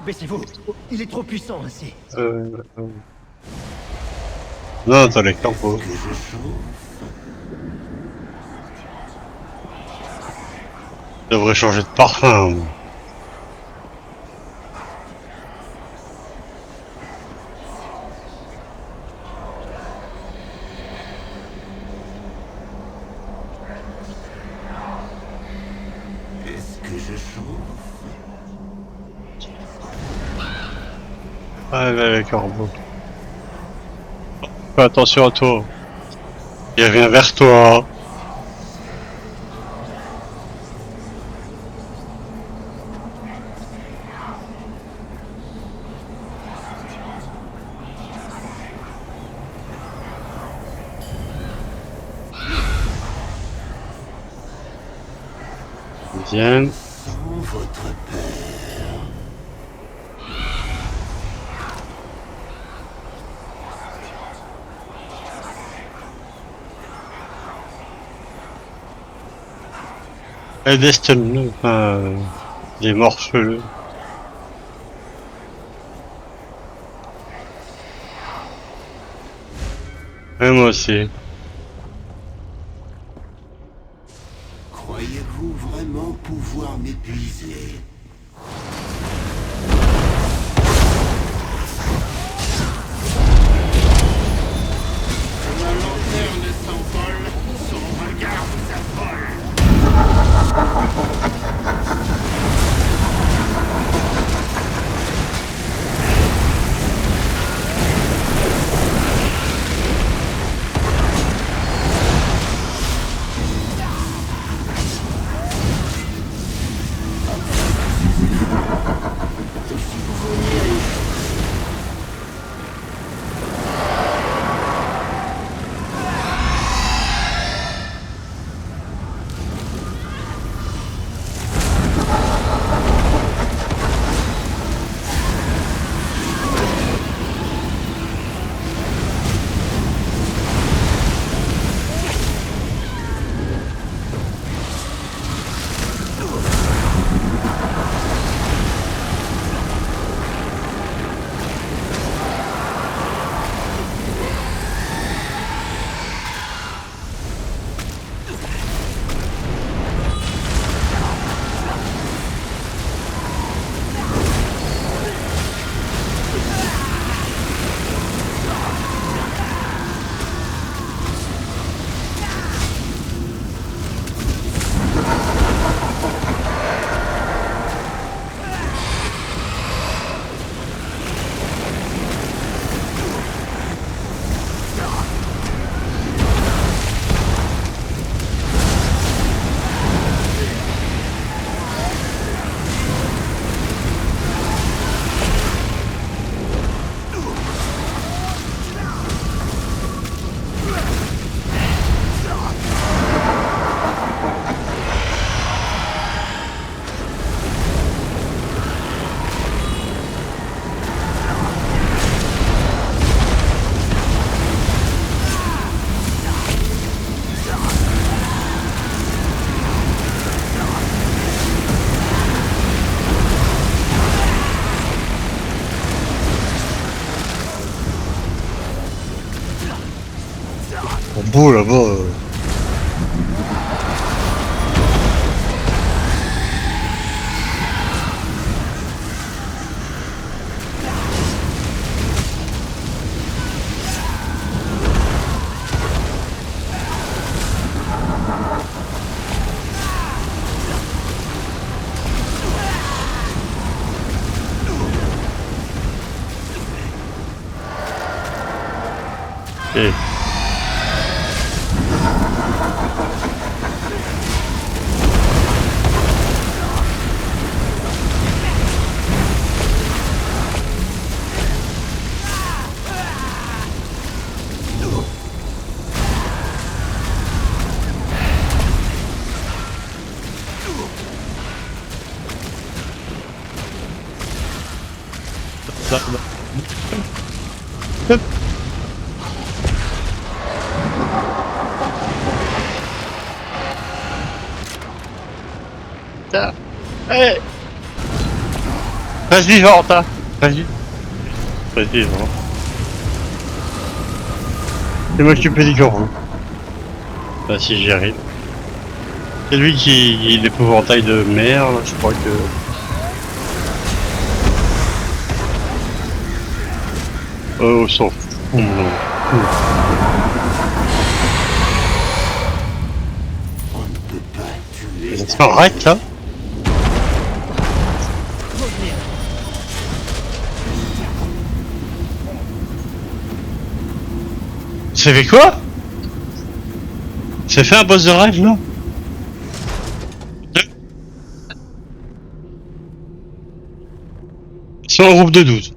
Baissez-vous. Il est trop puissant ainsi. Non, t'as les corbeaux. Je devrais changer de parfum. Est-ce que je chauffe? Ah là, les corbeaux. Fais attention à toi. Il revient vers toi. Viens. Sans votre père. Et Destiny, enfin, des morceleux. Et moi aussi. Croyez-vous vraiment pouvoir m'épuiser? La lanterne s'envole, son regard vous affole. Beau là-bas. Et... Hey. Reste vivante, hein. Vas-y. Reste vivante. C'est m'occuper du corbeau. Bah si j'y arrive. C'est lui qui... l'épouvantail de mer, là, je crois que... Oh, s'en fout. Non. Ça arrête là. Ça fait quoi? Ça fait un boss de rêve là? C'est un groupe de 12.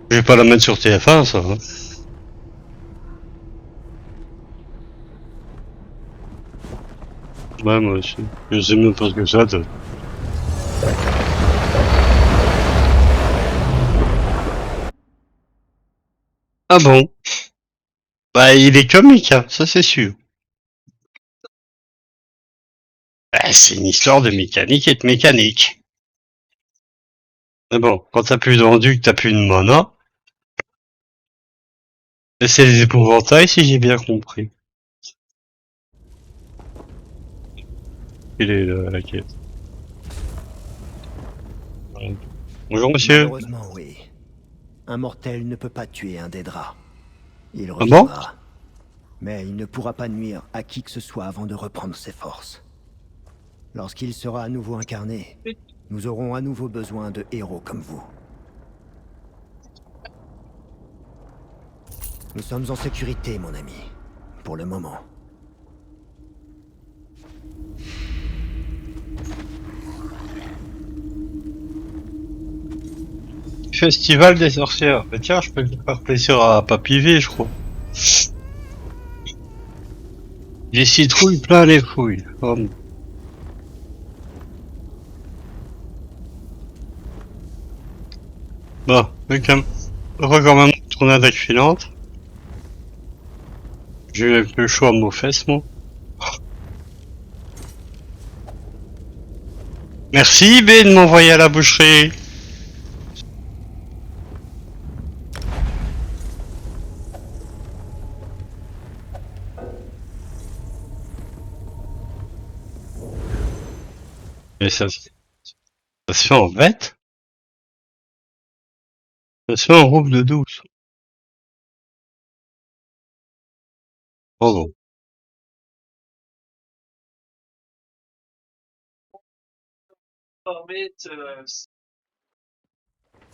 Je vais pas la mettre sur TF1 ça. Hein. Ouais moi aussi. Je sais même pas ce que ça donne. Ah bon? Bah il est comique, hein, ça c'est sûr. Bah, c'est une histoire de mécanique et de mécanique. Mais bon, quand t'as plus de rendu, que t'as plus de mana, c'est les épouvantails si j'ai bien compris. Il est là, la quête. Bonjour monsieur. Malheureusement, oui. Un mortel ne peut pas tuer un Daedra. Il Ah bon? reviendra. Mais il ne pourra pas nuire à qui que ce soit avant de reprendre ses forces. Lorsqu'il sera à nouveau incarné, nous aurons à nouveau besoin de héros comme vous. Nous sommes en sécurité, mon ami. Pour le moment. Festival des sorcières. Bah tiens, je peux faire plaisir à Papy V, je crois. J'ai citrouille plein les couilles. Oh. Bon, quand même tournade filante. J'ai eu un peu chaud à mes fesses, moi. Merci B de m'envoyer à la boucherie. Mais ça se fait en bête? Ça se fait en groupe de 12. Oh bon.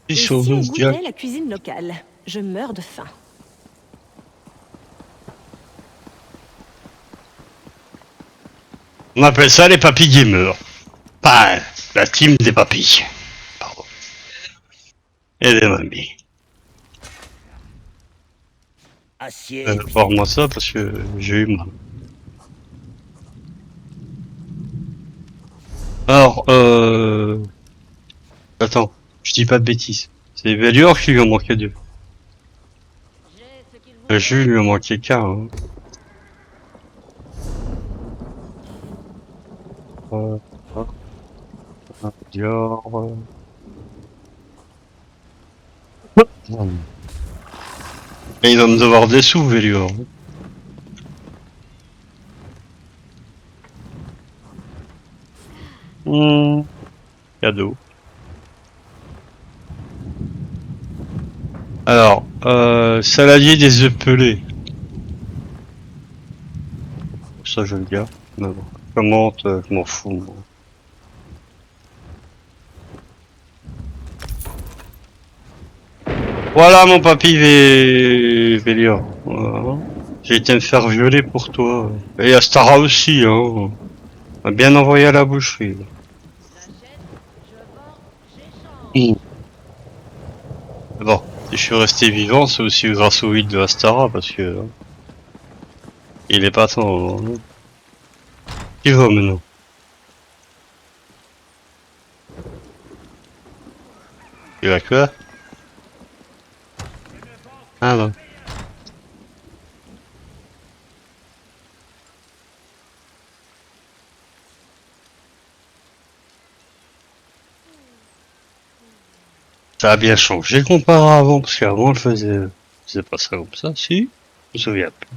Et si on goûtait la cuisine locale? Je meurs de faim. On appelle ça les papis gamers. Pas la team des papis. Pardon. Et des mamies. Voir-moi ça parce que j'ai eu mal. Alors, attends, je dis pas de bêtises. C'est Velior qui lui en manquait 2. Le jeu lui en manquait qu'un. Hein. Dior. Et il va me devoir des sous, Velior. Cadeau. Alors, saladier des œufs pelés. Ça, je le garde. Mais bon, commente, je m'en fous. Moi. Voilà mon papy Vélia. Voilà. J'ai été me faire violer pour toi. Et Astara aussi, hein. On m'a bien envoyé à la boucherie. Mmh. Bon, si je suis resté vivant, c'est aussi grâce au huile de Astara, parce que... il est pas temps. Hein. Qui va maintenant? Il va quoi? Ah non. Ça a bien changé comparé à avant, parce qu'avant je faisais pas ça comme ça, si? Je me souviens plus.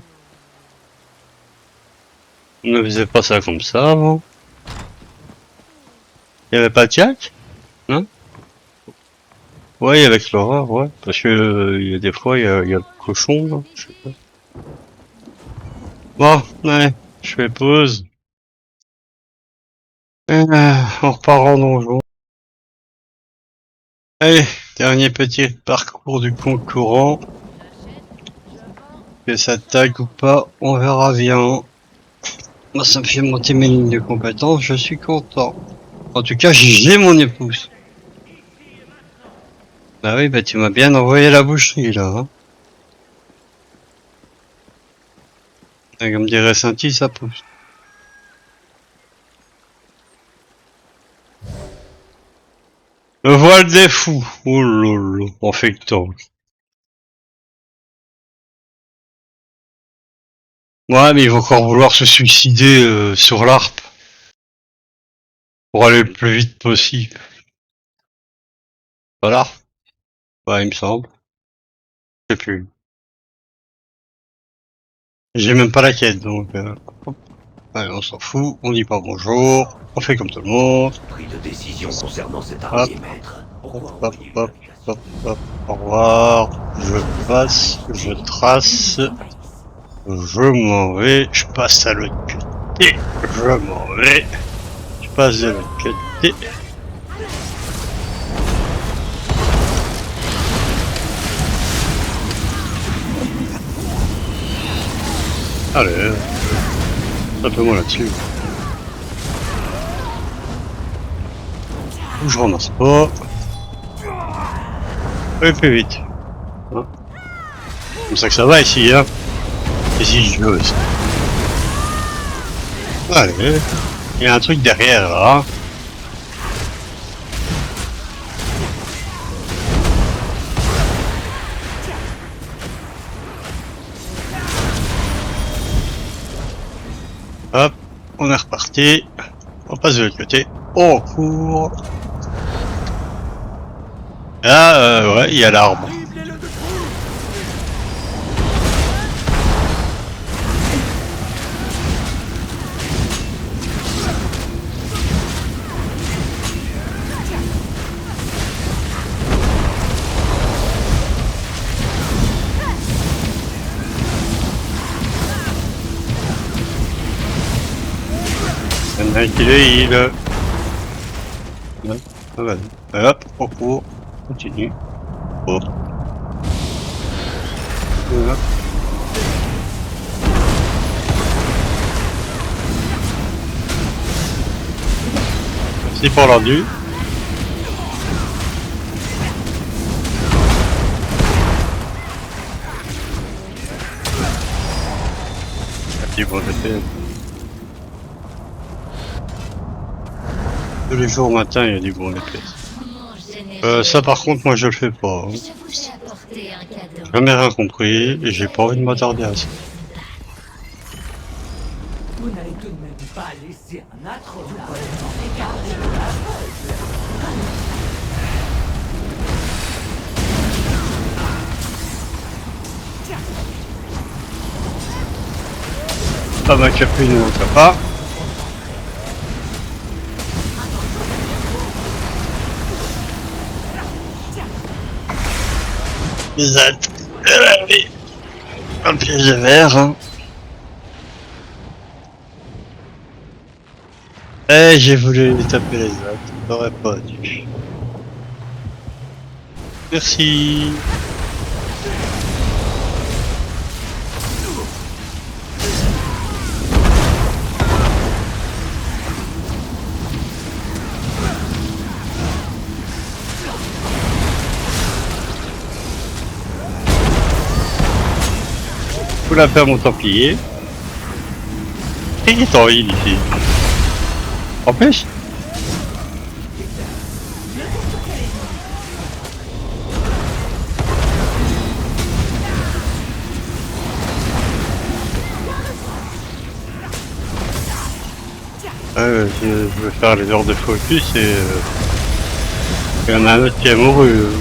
On ne faisait pas ça comme ça avant. Il y avait pas de Jack? Non? Ouais, avec l'horreur, ouais. Parce que il y a des fois, il y a le cochon, là. Je sais pas. Bon, ouais, je fais pause. On repart en donjon. Allez, dernier petit parcours du concurrent. Que ça tag ou pas, on verra bien. Moi, ça me fait monter mes lignes de compétences, je suis content. En tout cas, j'ai mon épouse. Bah oui, bah tu m'as bien envoyé la boucherie, là. Hein. Et comme dirait Saint-Y, ça pousse. Le voile des fous. Oh lolo, on fait le temps. Ouais, mais ils vont encore vouloir se suicider sur l'ARP. Pour aller le plus vite possible. Voilà. Ouais, il me semble. Je sais plus. J'ai même pas la quête, donc... Allez, on s'en fout, on dit pas bonjour, on fait comme tout le monde. Pris de décision concernant cet Hop, armée, maître. hop, hop, hop, hop, hop, au revoir. Je passe, je trace, je m'en vais, je passe à l'autre côté, je m'en vais, je passe de l'autre côté. Allez, tapez-moi là-dessus. Je ramasse pas. Allez, plus vite. Hein, comme ça que ça va ici, hein. Exigeuse. Allez, il y a un truc derrière là. Hop, on est reparti. On passe de l'autre côté. On court. Ah, ouais, il y a l'arbre. Il y en a un qui le heal. Ça va. Hop, on court. Continue. Hop. Voilà. Merci pour l'endu. Petit bon effet. Tous les jours au matin, il y a du bon effet. Ça par contre, moi je le fais pas. Hein. J'ai jamais rien compris et j'ai pas envie de m'attarder à ça. Vous n'allez tout de même pas laisser un atro là. Pas ma capine, on ne pas. Exact. Un piège vert. Hein. Eh, j'ai voulu taper les autres. J'aurais pas dû. Merci. Faut la faire mon templier. Et il est en heal ici. Empêche. Je veux faire les heures de focus et il y en a un autre qui est amoureux.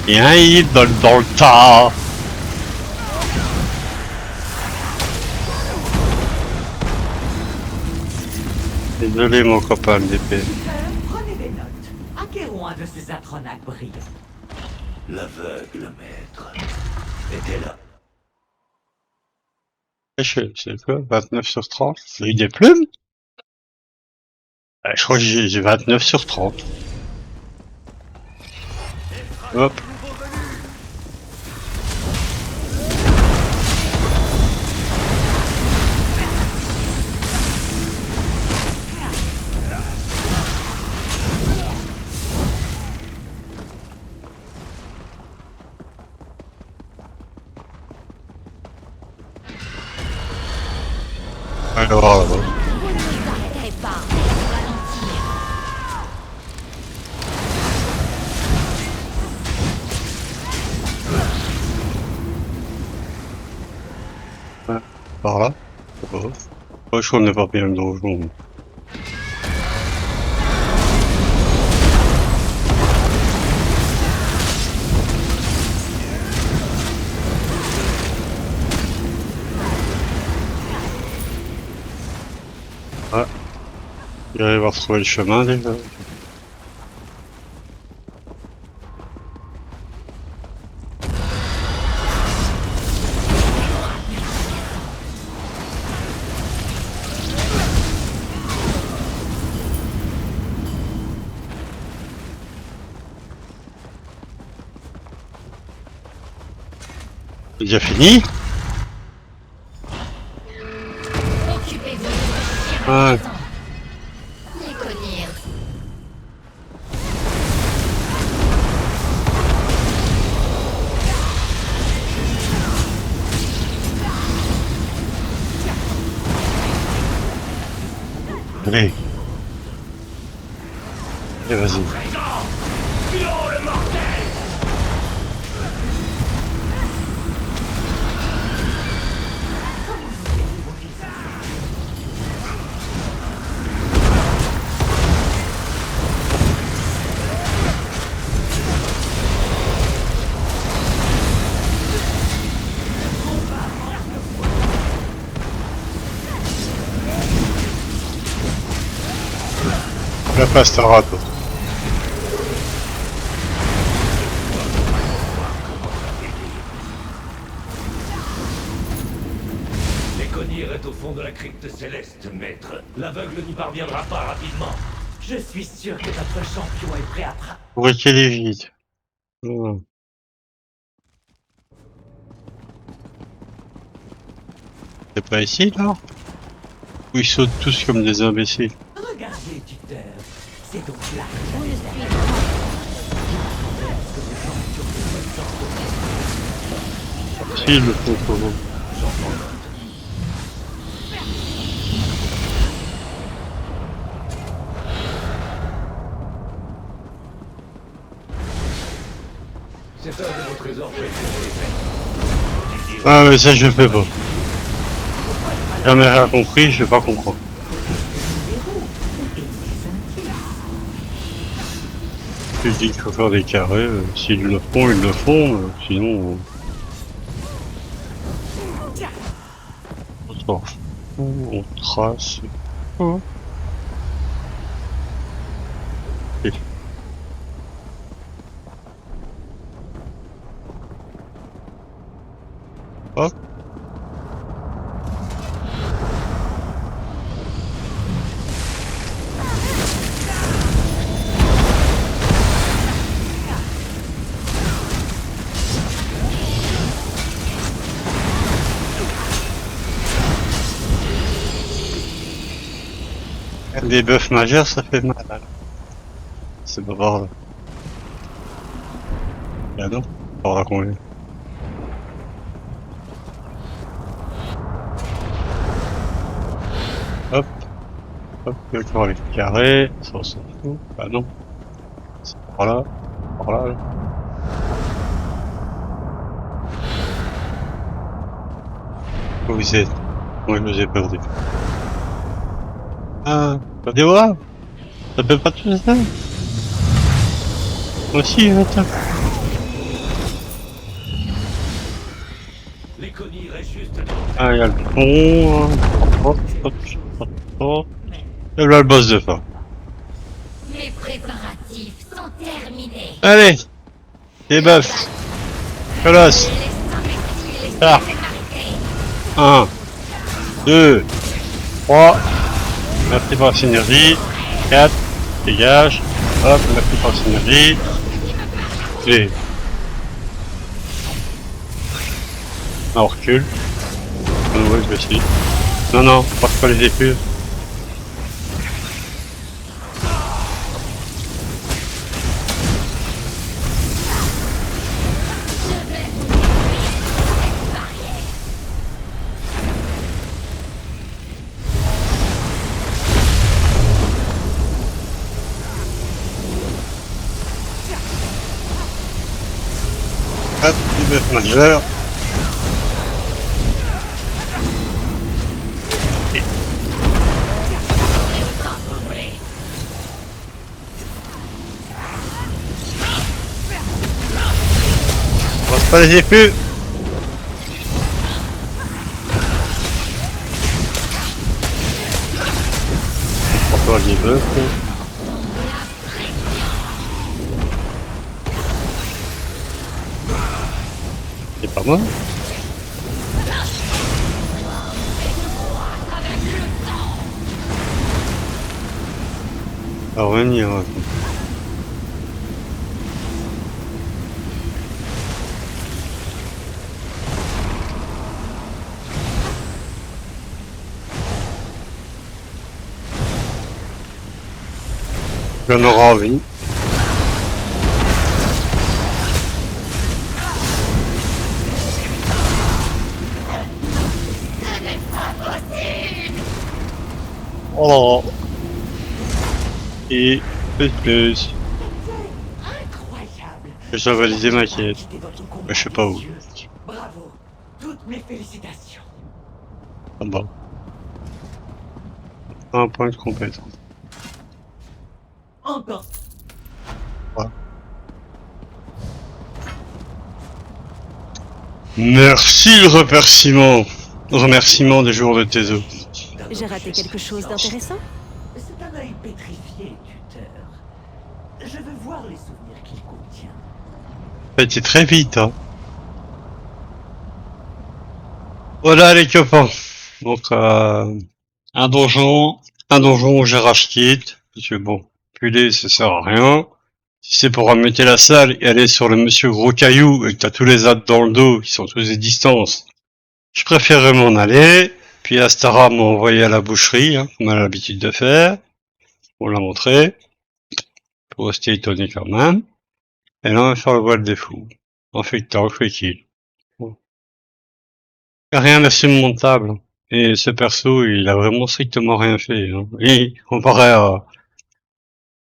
Il y a un heal dans le tas. Désolé mon copain d'épée. Prenez des notes. Acquérons un de ces atronaques brillants. L'aveugle, maître, était là. C'est quoi 29 sur 30? J'ai eu des plumes? Je crois que j'ai 29 sur 30. Hop. Alors, par là. Oh. Oh, je connais pas bien le donjon. Ah. Il arrive à retrouver le chemin déjà. C'est déjà fini? Ah. Allez. Allez, vas-y. La pastara, toi. L'éconir est au fond de la crypte céleste, maître. L'aveugle n'y parviendra pas rapidement. Je suis sûr que notre champion est prêt à Pour qu'il est vide. Oh. C'est pas ici, là? Où ils sautent tous comme des imbéciles. Regardez, tuteur. C'est donc là. Si, le font comment? C'est un de vos trésors préférés. Ah, mais ça, je fais pas. Jamais rien compris, je vais pas comprendre. Je dis qu'il faut faire des carrés, s'ils le font, ils le font, sinon... on s'en fout, on trace... Oh. Et... hop. Des buffs majeurs, ça fait mal. C'est pas grave. Ah non, on va combien. Hop, hop, d'accord, les carrés, ça on s'en fout. Bah non. C'est par là, par là. Où vous êtes? Moi je vous ai perdu. Ah, perdez-moi. Ça fait pas tout ça. Moi aussi, attends. Les connies restent juste devant. Ah, il y a le pont. Hop, hop, hop, hop. Et là le boss de fin. Les préparatifs sont terminés. Allez, les buffs. Colosse. Arc. 1, 2, 3. Merci pour la synergie. 4. Dégage. Hop, merci pour la synergie. Et... Ah, on recule. Ouais, je vais essayer. Non, non, passe pas les épures. Hop, les buffs majeurs. Passe pas les épures. Encore les buffs. C'est pas moi. À revenir. J'en aurai envie. Oh. Et plus. Je dois valider ma quête. Mais je sais pas où. Bravo. Toutes mes félicitations. Ah bah. Un point de compétence. Encore. Ouais. Merci le remerciement des jours de tes os. J'ai raté quelque chose d'intéressant? C'est un œil pétrifié, tuteur. Je veux voir les souvenirs qu'il contient. Ça a été très vite, hein. Voilà les copains. Donc un donjon où j'ai racheté. Parce que bon, puller ça sert à rien. Si c'est pour remettre la salle et aller sur le monsieur gros caillou et que t'as tous les adds dans le dos qui sont tous des distances, je préférerais m'en aller. Puis Astara m'a envoyé à la boucherie, hein, comme elle a l'habitude de faire. On l'a montré. Pour rester étonné quand même. Et là on va faire le voile des fous. En fait qu'il. Bon. Rien à surmontable. Et ce perso, il a vraiment strictement rien fait. Hein. Et comparé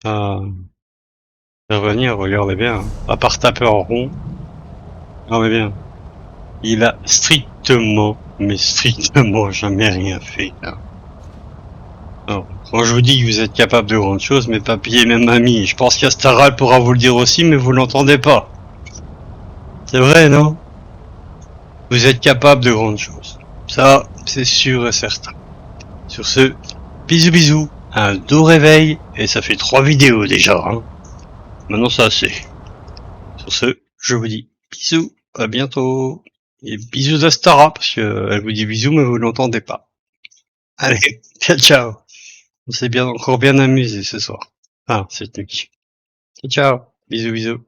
à revenir, regardez bien. Hein. À part taper en rond, regardez bien. Il a strictement, mais strictement jamais rien fait. Hein. Alors, quand je vous dis que vous êtes capable de grandes choses, mes papis et mes mamies, je pense qu'Astaral pourra vous le dire aussi, mais vous l'entendez pas. C'est vrai, non? Vous êtes capable de grandes choses. Ça, c'est sûr et certain. Sur ce, bisous bisous, un doux réveil, et ça fait 3 vidéos déjà, hein. Maintenant ça c'est. Sur ce, je vous dis bisous, à bientôt. Et bisous d'Astara, parce que elle vous dit bisous mais vous l'entendez pas. Allez, ciao ciao. On s'est encore bien amusé ce soir. Enfin, cette nuit. Ciao ciao, bisous bisous.